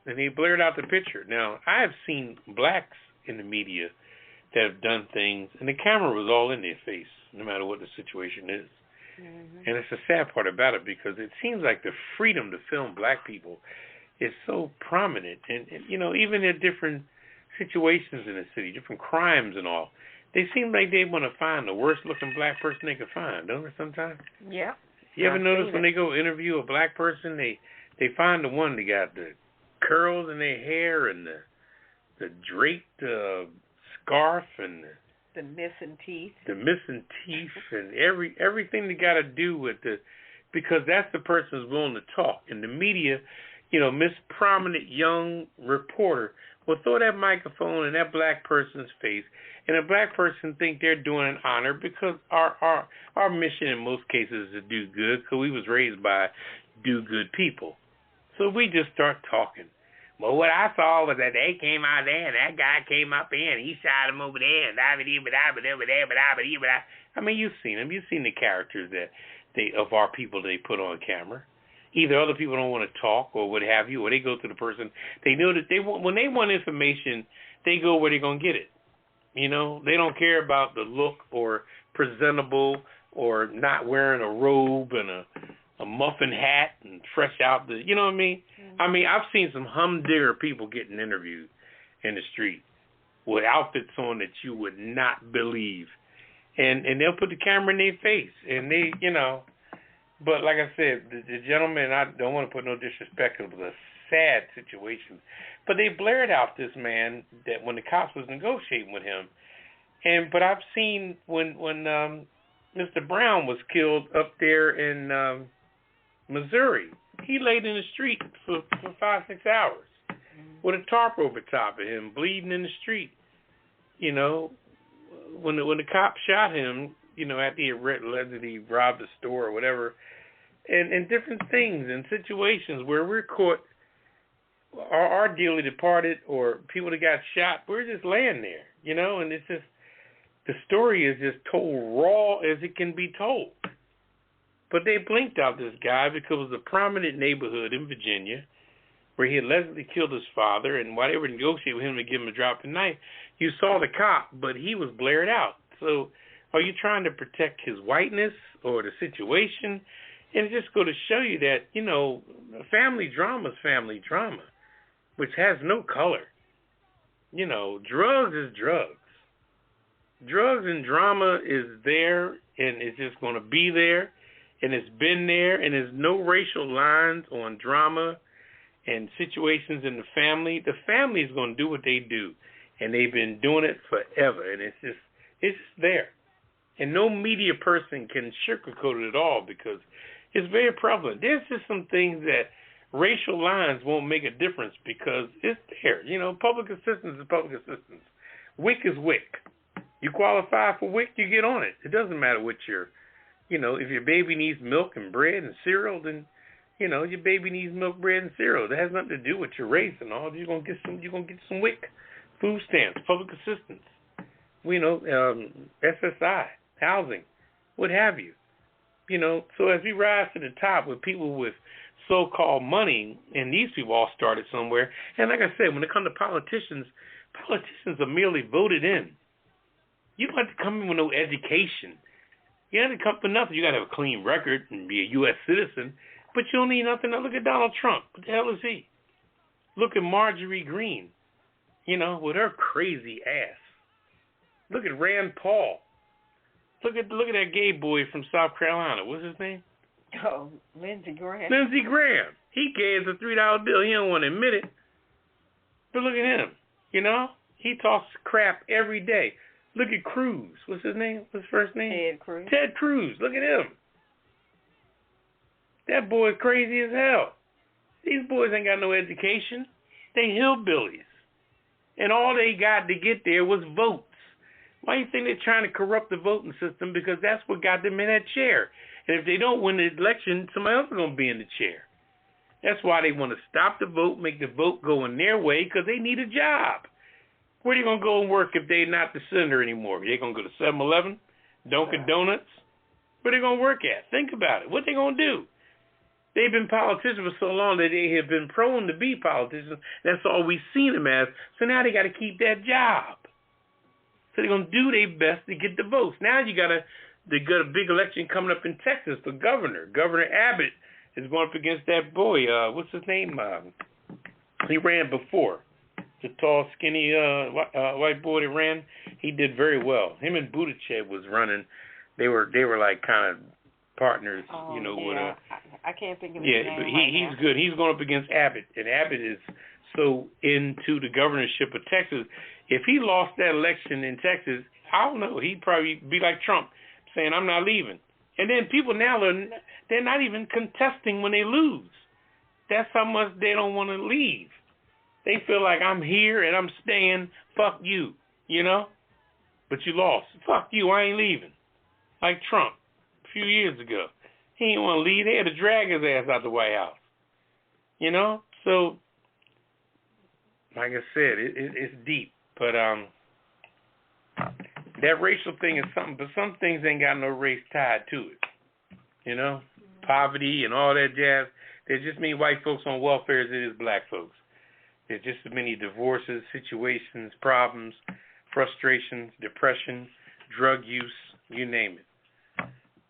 And they blared out the picture. Now, I have seen blacks in the media that have done things, and the camera was all in their face, no matter what the situation is. Mm-hmm. And it's a sad part about it, because it seems like the freedom to film black people is so prominent. And you know, even in different situations in the city, different crimes and all, they seem like they want to find the worst-looking black person they can find, don't they, sometimes? Yeah. You ever notice when they go interview a black person, they find the one that got the curls in their hair and the draped scarf and the missing teeth. The missing teeth and everything they got to do with because that's the person who's willing to talk. And the media, you know, Miss Prominent Young Reporter will throw that microphone in that black person's face, and a black person think they're doing an honor, because our mission in most cases is to do good, because we was raised by do good people. So we just start talking. Well, what I saw was that they came out there, and that guy came up in, and he shot him over there, and I mean, you've seen them. You've seen the characters of our people they put on camera. Either other people don't want to talk or what have you, or they go to the person. They know that when they want information, they go where they're going to get it. You know, they don't care about the look or presentable or not wearing a robe and a muffin hat and fresh out you know what I mean? Mm-hmm. I mean, I've seen some humdinger people getting interviewed in the street with outfits on that you would not believe. And they'll put the camera in their face, and they, you know. But like I said, the gentleman, I don't want to put no disrespect, it was a sad situation. But they blared out this man that when the cops was negotiating with him. But I've seen when Mr. Brown was killed up there in Missouri, he laid in the street for 5-6 hours with a tarp over top of him, bleeding in the street. You know, when the cop shot him, you know, after he allegedly robbed the store or whatever, and different things and situations where we're caught, our dearly departed or people that got shot, we're just laying there, you know, and it's just, the story is just told raw as it can be told. But they blinked out this guy because it was a prominent neighborhood in Virginia where he allegedly killed his father, and while they were negotiating with him to give him a drop of knife, you saw the cop, but he was blared out. So are you trying to protect his whiteness or the situation? And it just go to show you that, you know, family drama is family drama, which has no color. You know, drugs is drugs. Drugs and drama is there, and it's just going to be there. and it's been there, and there's no racial lines on drama and situations in the family is going to do what they do, and they've been doing it forever, and it's just there. And no media person can sugarcoat it at all because it's very prevalent. There's just some things that racial lines won't make a difference because it's there. You know, public assistance is public assistance. WIC is WIC. You qualify for WIC, you get on it. It doesn't matter what your, if your baby needs milk and bread and cereal, then, your baby needs milk, bread, and cereal. That has nothing to do with your race and all. You're gonna get some WIC, food stamps, public assistance. SSI, housing, what have you. So as we rise to the top with people with so-called money, and these people all started somewhere. And like I said, when it comes to politicians are merely voted in. You don't have to come in with no education. You don't have to come for nothing. You got to have a clean record and be a U.S. citizen, but you don't need nothing. Now look at Donald Trump. What the hell is he? Look at Marjorie Greene, with her crazy ass. Look at Rand Paul. Look at that gay boy from South Carolina. What's his name? Oh, Lindsey Graham. Lindsey Graham. He gay as a $3 bill. He don't want to admit it. But look at him. He talks crap every day. Look at Cruz. What's his name? What's his first name? Ted Cruz. Ted Cruz. Look at him. That boy's crazy as hell. These boys ain't got no education. They hillbillies. And all they got to get there was votes. Why do you think they're trying to corrupt the voting system? Because that's what got them in that chair. And if they don't win the election, somebody else is going to be in the chair. That's why they want to stop the vote, make the vote go in their way, because they need a job. Where are they going to go and work if they're not the senator anymore? They're going to go to 7-Eleven, Dunkin' Donuts? Where are they going to work at? Think about it. What they going to do? They've been politicians for so long that they have been prone to be politicians. That's all we've seen them as. So now they got to keep that job. So they're going to do their best to get the votes. Now they got a big election coming up in Texas for governor. Governor Abbott is going up against that boy. What's his name? He ran before. The tall, skinny white boy that ran. He did very well. Him and Buttigieg was running. They were like kind of partners, with I can't think of his name. But he's good. He's going up against Abbott, and Abbott is so into the governorship of Texas. If he lost that election in Texas, I don't know. He'd probably be like Trump, saying, "I'm not leaving." And then people now they're not even contesting when they lose. That's how much they don't want to leave. They feel like I'm here and I'm staying. Fuck you, But you lost. Fuck you. I ain't leaving. Like Trump a few years ago. He didn't want to leave. They had to drag his ass out the White House. So, like I said, it's deep. But that racial thing is something, but some things ain't got no race tied to it. Poverty and all that jazz. There's just many white folks on welfare as it is black folks. There's just as many divorces, situations, problems, frustrations, depression, drug use, you name it.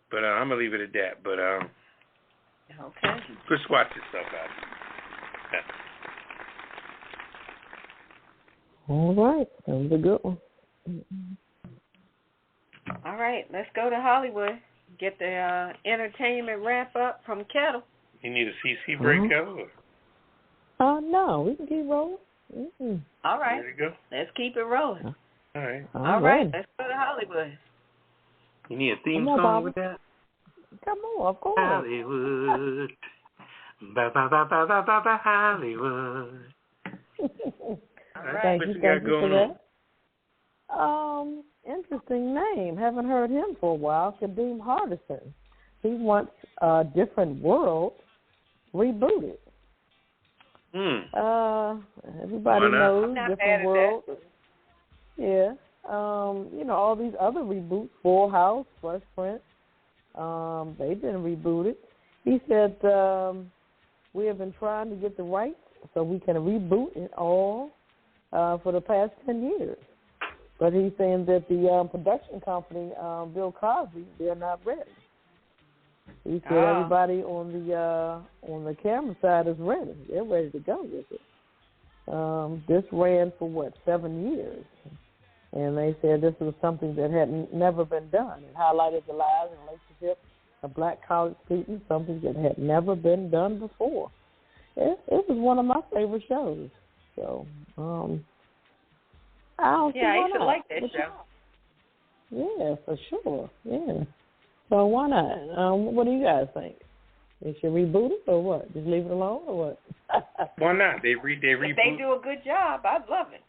But I'm going to leave it at that. But okay. Just watch yourself out. All right. That was a good one. All right. Let's go to Hollywood. Get the entertainment wrap up from Ketel. You need a CC break, Ketel? No, we can keep rolling. Mm-hmm. All right. There you go. Let's keep it rolling. All right. All right. Let's go to Hollywood. You need a theme song Bobby. with that? Come on, of course. Hollywood. Ba Hollywood. All right. Thank What you you got going on? Interesting name. Haven't heard him for a while. Kadeem Hardison. He wants a different world rebooted. Everybody knows different world. Yeah. All these other reboots, Full House, Fresh Prince, they've been rebooted. He said, we have been trying to get the rights so we can reboot it all for the past 10 years. But he's saying that the production company, Bill Cosby, they're not ready. He said everybody on the camera side is ready. They're ready to go with it. This ran for 7 years, and they said this was something that had never been done. It highlighted the lives and relationships a black college student, something that had never been done before. It was one of my favorite shows. So, I used to like that show. Yeah, for sure. Yeah. So why not? What do you guys think? They should reboot it or what? Just leave it alone or what? Why not? They reboot. If they do a good job, I'd love it.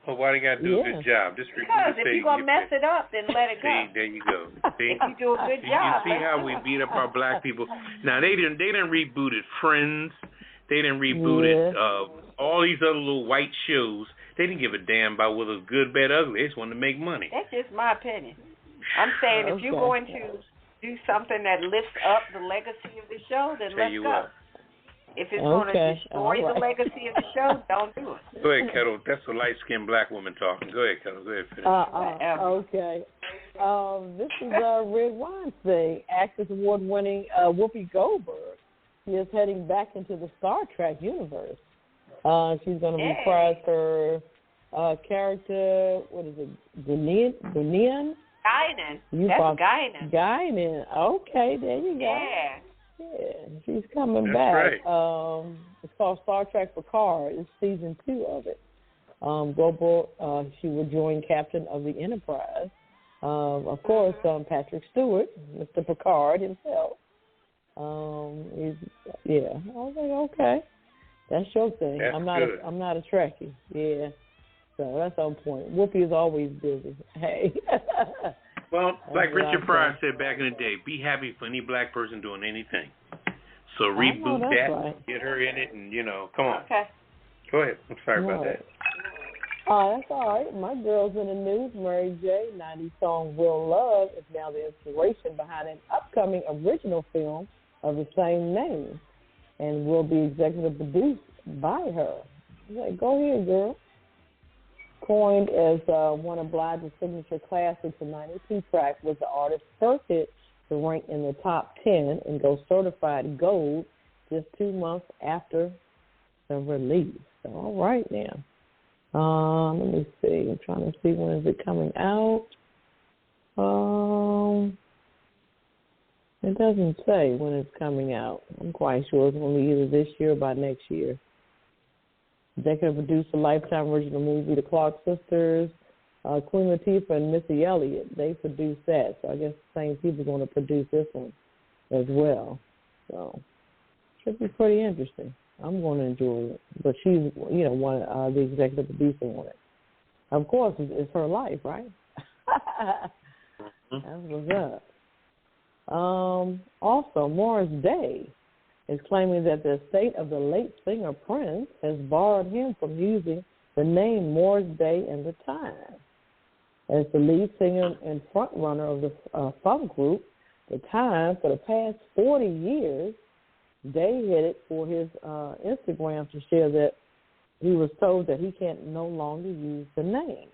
Well, why they got to do a good job? Just because if you're going to mess it up, then let it go. See, there you go. See? If you do a good job. You see how we beat up our black people? Now, they didn't reboot it Friends. They didn't reboot it all these other little white shows. They didn't give a damn about whether it was good, bad, ugly. They just wanted to make money. That's just my opinion. I'm saying if you're going to do something that lifts up the legacy of the show, then let's go. If it's going to destroy the legacy of the show, don't do it. Go ahead, Ketel. That's a light-skinned black woman talking. Go ahead, Ketel. Go ahead, finish. Okay. This is Redwine thing. Actress award-winning Whoopi Goldberg. She is heading back into the Star Trek universe. She's going to reprise her character, what is it, Guinan? Guinan. That's Guinan. Guinan. Okay, there you go. Yeah, she's coming back. Right. It's called Star Trek Picard. It's season 2 of it. Global, she will join Captain of the Enterprise. Of course, Patrick Stewart, Mr. Picard himself. I was like, okay, that's your thing. That's I'm not a Trekkie. Yeah, so that's on point. Whoopi is always busy. Hey. Well, like Richard Pryor said back in the day, be happy for any black person doing anything. So reboot that, get her in it, and come on. Okay. Go ahead. I'm sorry about that. That's all right. My girl's in the news. Mary J. 90s song "Real Love" is now the inspiration behind an upcoming original film of the same name, and will be executive produced by her. I'm like, go ahead, girl. Coined as one of Blige's signature classics, the 92 track was the artist's first hit to rank in the top 10 and go certified gold just 2 months after the release. So, all right now. Let me see. I'm trying to see when is it coming out. It doesn't say when it's coming out. I'm quite sure it's going to be either this year or by next year. Executive produced a Lifetime original movie, The Clark Sisters, Queen Latifah and Missy Elliott. They produced that, so I guess the same people are going to produce this one as well. So should be pretty interesting. I'm going to enjoy it. But she's, one of the executive producer on it. Of course, it's her life, right? That's what's up. Also, Morris Day is claiming that the estate of the late singer Prince has borrowed him from using the name Morris Day in the Times. As the lead singer and frontrunner of the funk group, the Times, for the past 40 years, Day headed for his Instagram to share that he was told that he can't no longer use the name.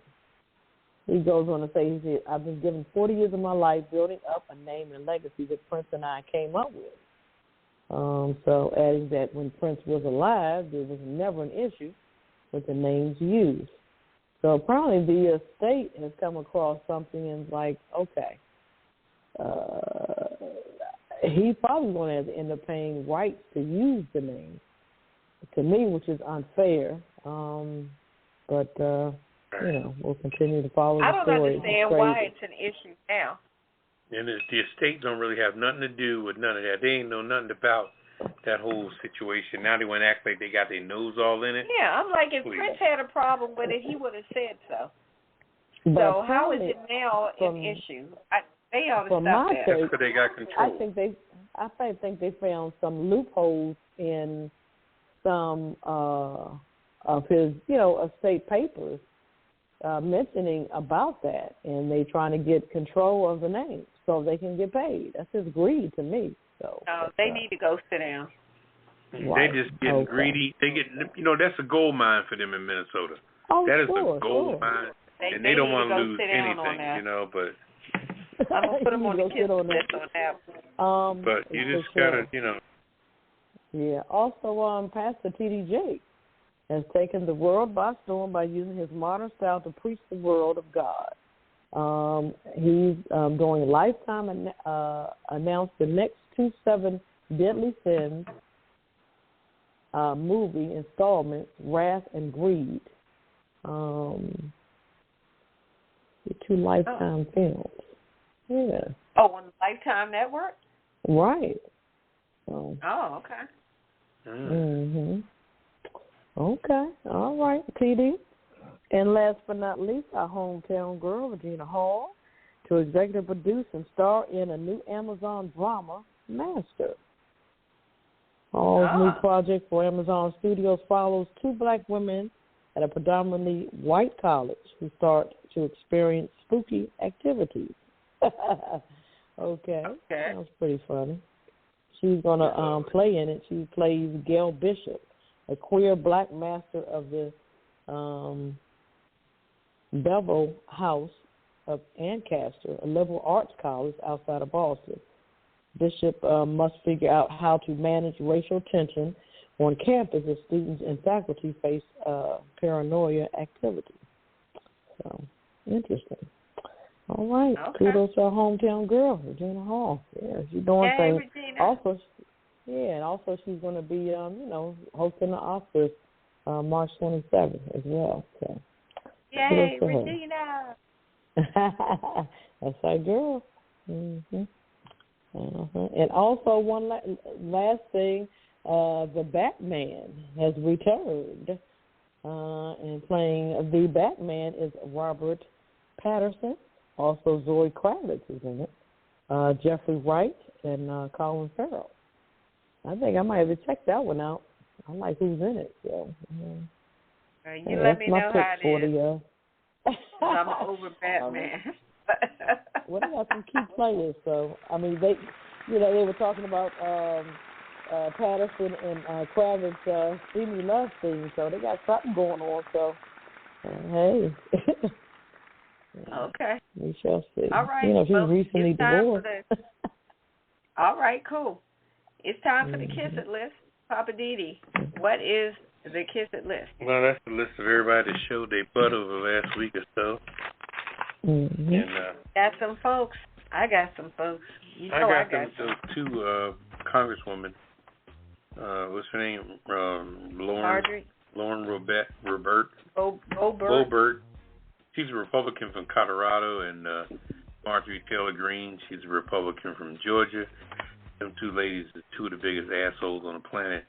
He goes on to say, he said, I've been given 40 years of my life building up a name and legacy that Prince and I came up with. So adding that when Prince was alive, there was never an issue with the names used. So apparently the estate has come across something and like, okay, he's probably going to have to end up paying rights to use the name, to me, which is unfair. But we'll continue to follow the story. I don't understand why it's an issue now. And the estate don't really have nothing to do with none of that. They ain't know nothing about that whole situation. Now they want to act like they got their nose all in it. Yeah, I'm like, if Prince had a problem with it, he would have said so. But so how is it now an issue? They ought to stop that. That's because they got control. I think they found some loopholes in some of his, estate papers mentioning about that, and they trying to get control of the name so they can get paid. That's just greed to me. So they need to go sit down. Right. They just getting greedy. They get, that's a gold mine for them in Minnesota. That is a gold mine, and they don't want to lose anything, But I'm gonna put them on the kids list on that. But you just gotta, Yeah. Also, Pastor T.D. Jakes has taken the world by storm by using his modern style to preach the word of God. He's doing Lifetime announced the next 2 7 Deadly Sins movie installments, Wrath and Greed. The 2 Lifetime films. Yeah. Oh, on the Lifetime Network? Right. Oh, okay. Mm-hmm. Okay. All right, TD. And last but not least, our hometown girl, Regina Hall, to executive produce and star in a new Amazon drama, Master. Hall's new project for Amazon Studios follows 2 black women at a predominantly white college who start to experience spooky activities. Okay. Sounds pretty funny. She's going to play in it. She plays Gail Bishop, a queer black master of the Bevel House of Ancaster, a liberal arts college outside of Boston. Bishop must figure out how to manage racial tension on campus as students and faculty face paranoia activity. So, interesting. All right. Okay. Kudos to our hometown girl, Regina Hall. Yeah, she's doing things. Regina. Also, and also she's going to be, hosting the Oscars March 27th as well. So, yay, Regina. That's our girl. Mm-hmm. And also one last thing, the Batman has returned. And playing the Batman is Robert Pattinson. Also Zoe Kravitz is in it. Jeffrey Wright and Colin Farrell. I think I might have to check that one out. I like who's in it. So, you let me know how it is. I'm over Batman. Well, they got some key players. So, I mean, they were talking about Patterson and Kravitz' Steamy Love thing. So they got something going on. So, hey. Okay. We shall see. All right. She's recently divorced. All right, cool. It's time for the Kiss It list. Poppa DD, what is the Kiss It list? Well, that's the list of everybody that showed their butt over the last week or so. Mm-hmm. And, got some folks. I got some folks. I got those 2 congresswomen. What's her name? Lauren Robert. Boebert. She's a Republican from Colorado, and Marjorie Taylor Greene. She's a Republican from Georgia. Them 2 ladies are 2 of the biggest assholes on the planet.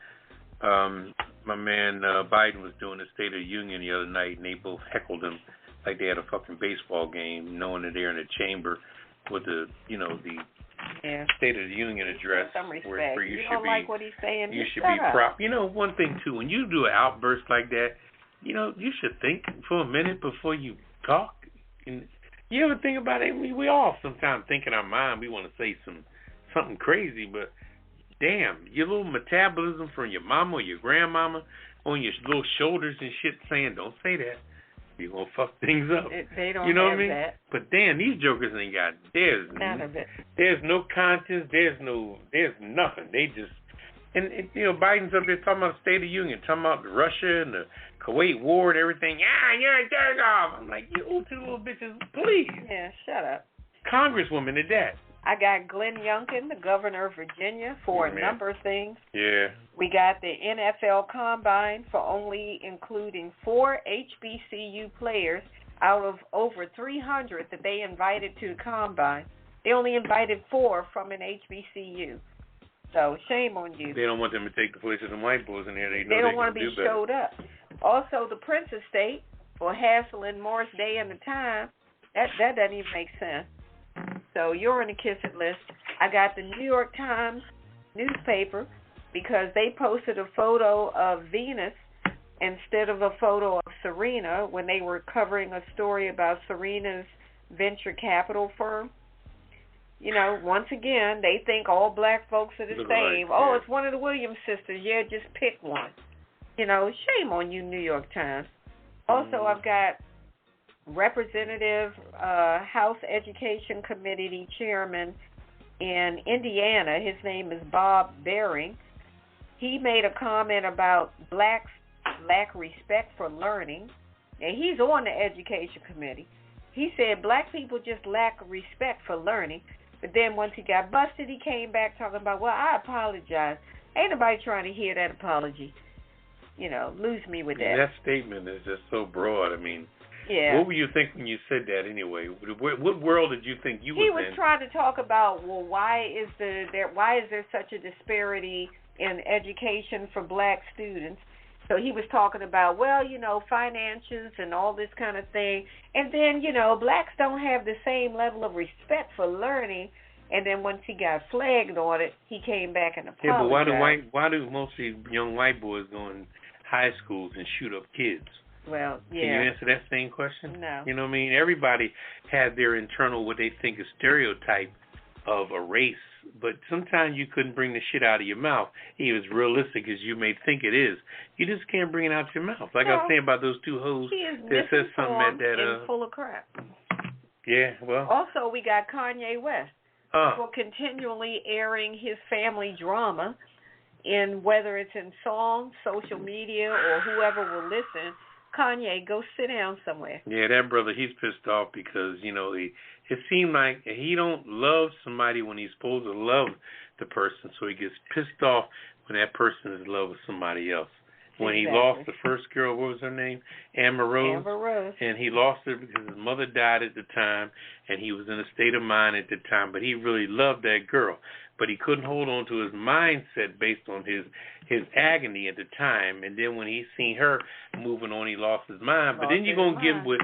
My man Biden was doing the State of the Union the other night, and they both heckled him like they had a fucking baseball game, knowing that they're in a chamber with the State of the Union address. Some respect. Where you don't like what he's saying. You should be proper. One thing too, when you do an outburst like that, you should think for a minute before you talk. And you ever think about it? We all sometimes think in our mind we want to say something crazy, but damn, your little metabolism from your mama or your grandmama on your little shoulders and shit saying, don't say that. You're going to fuck things up. They don't you know have what I mean? that. But damn, these jokers ain't got, none of it. There's no conscience, there's nothing. They just, and Biden's up there talking about the State of the Union, talking about Russia and the Kuwait war and everything. You're a jerk off. I'm like, you 2 little bitches, please. Yeah, shut up. Congresswoman at that. I got Glenn Youngkin, the governor of Virginia, for a number of things. Yeah. We got the NFL Combine for only including 4 HBCU players out of over 300 that they invited to the Combine. They only invited 4 from an HBCU. So shame on you. They don't want them to take the place of the white boys in there. They don't want to be showed up. Also, the Prince Estate for hassling Morris Day and the Time. That doesn't even make sense. So you're on the Kiss It list. I got the New York Times newspaper because they posted a photo of Venus instead of a photo of Serena when they were covering a story about Serena's venture capital firm. Once again, they think all black folks are the same. Oh, it's one of the Williams sisters. Yeah, just pick one. Shame on you, New York Times. Also, I've got Representative House Education Committee Chairman in Indiana. His name is Bob Bering. He made a comment about blacks lack respect for learning. And he's on the Education Committee. He said black people just lack respect for learning. But then once he got busted, he came back talking about, well, I apologize. Ain't nobody trying to hear that apology. You know, lose me with that. That statement is just so broad. I mean, what were you thinking when you said that anyway? What world did you think you was in? He was trying to talk about, well, why is there such a disparity in education for black students? So he was talking about, well, you know, finances and all this kind of thing. And then, you know, blacks don't have the same level of respect for learning. And then once he got flagged on it, he came back and apologized. Yeah, but why do mostly young white boys go in high schools and shoot up kids? Well, yeah. Can you answer that same question? No. You know what I mean? Everybody had their internal, what they think is stereotype of a race, but sometimes you couldn't bring the shit out of your mouth. It was realistic as you may think it is. You just can't bring it out your mouth. Like I was saying about those two hoes that said something at that. And full of crap. Yeah, well. Also, we got Kanye West for continually airing his family drama, in whether it's in songs, social media, or whoever will listen. Kanye, go sit down somewhere. Yeah, that brother, he's pissed off because, you know, it seemed like he don't love somebody when he's supposed to love the person, so he gets pissed off when that person is in love with somebody else. When he lost the first girl, what was her name? Amber Rose. And he lost her because his mother died at the time, and he was in a state of mind at the time, but he really loved that girl. But he couldn't hold on to his mindset based on his agony at the time. And then when he seen her moving on, he lost his mind. But then you're gonna get with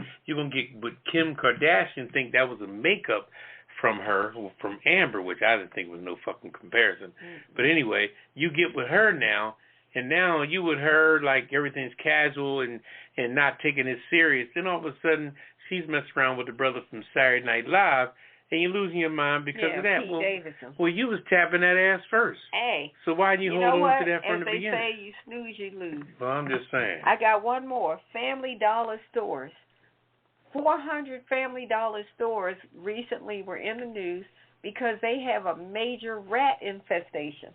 Kim Kardashian, think that was a makeup from her, from Amber, which I didn't think was no fucking comparison. But anyway, you get with her now, and now you with her like everything's casual and not taking it serious. Then all of a sudden she's messing around with the brother from Saturday Night Live. And you're losing your mind because of that. Well, you was tapping that ass first. Hey. So why didn't you hold on to that from the beginning? As they say, you snooze, you lose. Well, I'm just saying. I got one more. Family Dollar stores. 400 Family Dollar stores recently were in the news because they have a major rat infestation.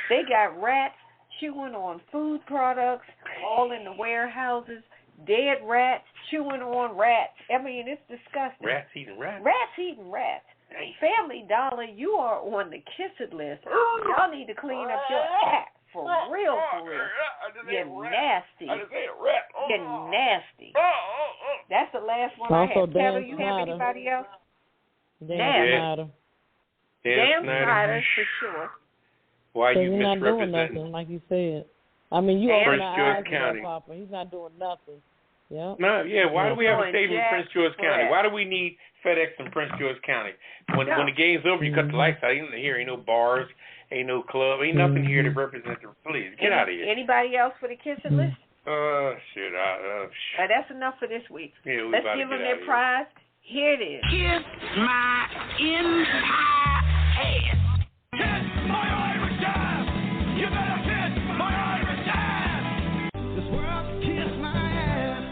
They got rats chewing on food products all in the warehouses. Dead rats chewing on rats. I mean, it's disgusting. Rats eating rats? Rats eating rats. Hey. Family Dollar, you are on the kiss it list. Y'all need to clean up your act. For real, for real. You're nasty. You're nasty. That's the last one I had. Ketel, you have anybody else? Dan Snyder, for sure. Why are you he's not doing misrepresenting? nothing, like you said. I mean, you open our eyes to Poppa. He's not doing nothing. Yeah. No, yeah. Why do we have a stadium in Prince George County? Why do we need FedEx in Prince George County? When the game's over, you cut the lights out. Ain't here, ain't no bars, ain't no club, ain't nothing here to represent the police. Get out of here. Anybody else for the kissing list? Shit. That's enough for this week. Yeah, let's give them their prize. Here it is. Kiss my entire ass. Kiss my Irish ass. You better kiss my Irish ass. This world kiss my ass.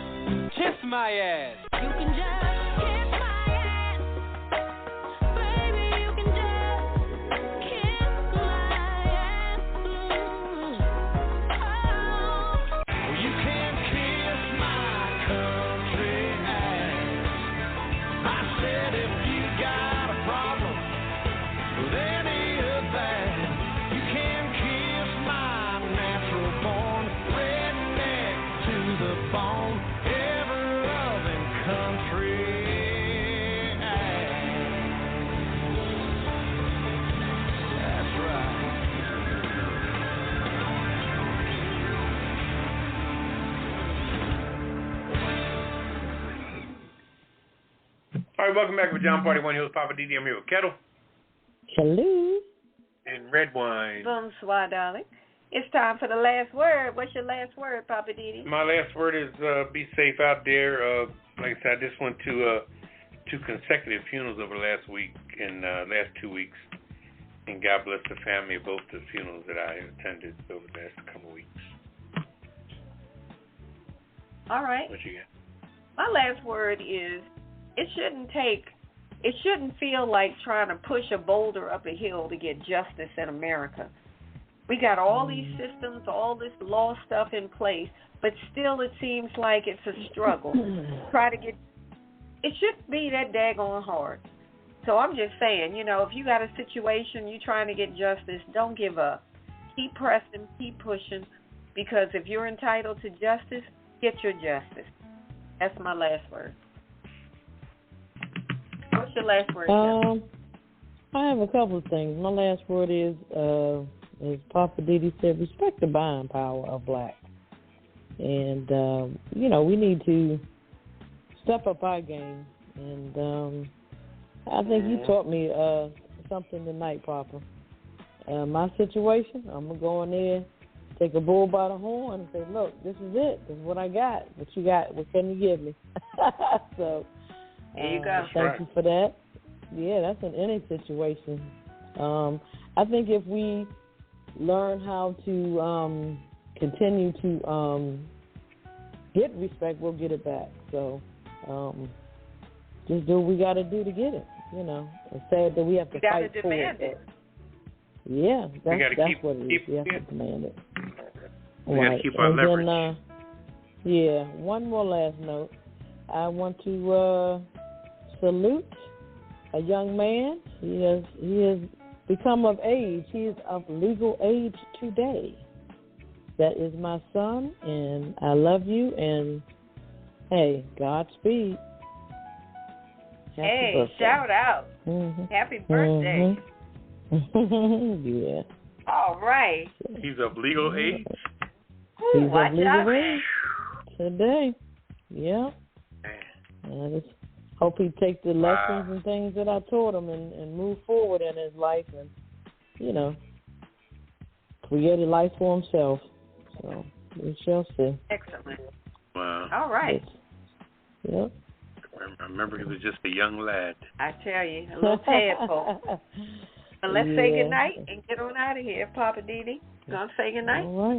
Kiss my ass. You can just kiss my ass. Baby, you can just kiss my ass. Oh. You can kiss my country ass. I said if you got a problem with any of that, you can kiss my natural born redneck to the bone, ever loving country ass. That's right. All right, welcome back to Pajama Party. One, Poppa DD. I'm here with Ketel. Hello. And Redwine. Bonsoir, darling. It's time for the last word. What's your last word, Poppa DD? My last word is be safe out there. Like I said, I just went to 2 consecutive funerals over the last week and last 2 weeks. And God bless the family of both the funerals that I attended over the last couple of weeks. All right. What you got? My last word is it shouldn't feel like trying to push a boulder up a hill to get justice in America. We got all these systems, all this law stuff in place, but still it seems like it's a struggle. Try to get it shouldn't be that daggone hard. So I'm just saying, if you got a situation, you're trying to get justice, don't give up. Keep pressing, keep pushing, because if you're entitled to justice, get your justice. That's my last word. What's your last word? I have a couple of things. My last word is as Poppa DD said, respect the buying power of blacks. And, we need to step up our game. And I think you taught me something tonight, Poppa. My situation, I'm going to go in there, take a bull by the horn and say, look, this is it. This is what I got. What you got? What can you give me? So there you go. Thank you for that. Yeah, that's in any situation. I think if we learn how to continue to get respect, we'll get it back. So just do what we got to do to get it. It's sad that we have to fight for it. Yeah, that's what it is. We have to demand it. We got to keep our leverage. Then, one more last note. I want to salute a young man. He has become of age. He is of legal age today. That is my son, and I love you, and, hey, Godspeed. Happy birthday. Shout out. Mm-hmm. Happy birthday. Mm-hmm. Yeah. All right. He's of legal age? He's of legal age today. Yeah. I just hope he takes the lessons and things that I taught him and move forward in his life and, create a life for himself. So we shall see. Excellent. Wow. All right. Yep. I remember he was just a young lad. I tell you, a little tadpole. But let's say goodnight and get on out of here, Poppa DD. Gonna say goodnight? All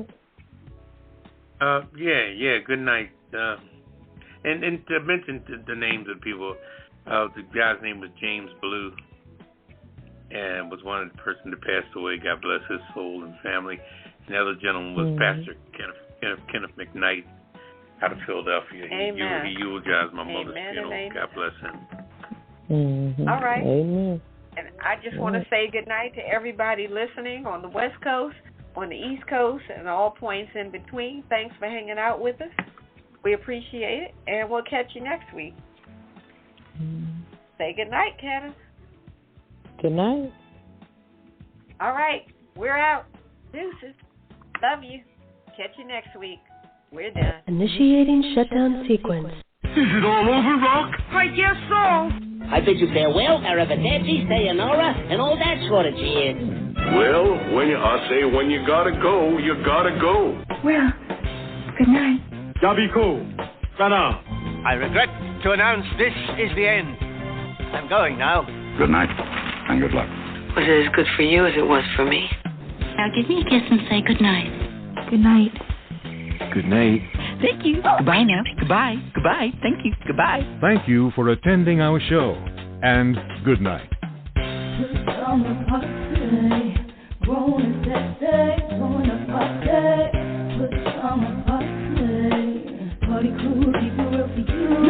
right. Yeah, good night. And to mention the names of people, the guy's name was James Blue, and was one of the person that passed away. God bless his soul and family. And the other gentleman was Pastor Kenneth McKnight out of Philadelphia. Amen. He eulogized my mother's funeral. God bless him. Mm-hmm. All right. Amen. And I just want to say good night to everybody listening on the West Coast, on the East Coast, and all points in between. Thanks for hanging out with us. We appreciate it, and we'll catch you next week. Say good night, Ketel. Good night. All right. We're out. Deuces. Love you. Catch you next week. We're done. Initiating shutdown sequence. Is it all over, Rock? I guess so. I bid you farewell, arrivederci, sayonara, and all that sort of cheers. Well, I say when you gotta go, you gotta go. Well, good night. Yabiko. Sana. I regret to announce this is the end. I'm going now. Good night, and good luck. Was it as good for you as it was for me? Now give me a kiss and say good night. Good night. Good night. Thank you. Goodbye now. Goodbye. Goodbye. Thank you. Goodbye. Thank you for attending our show, and good night. Party crew, keep it real for you.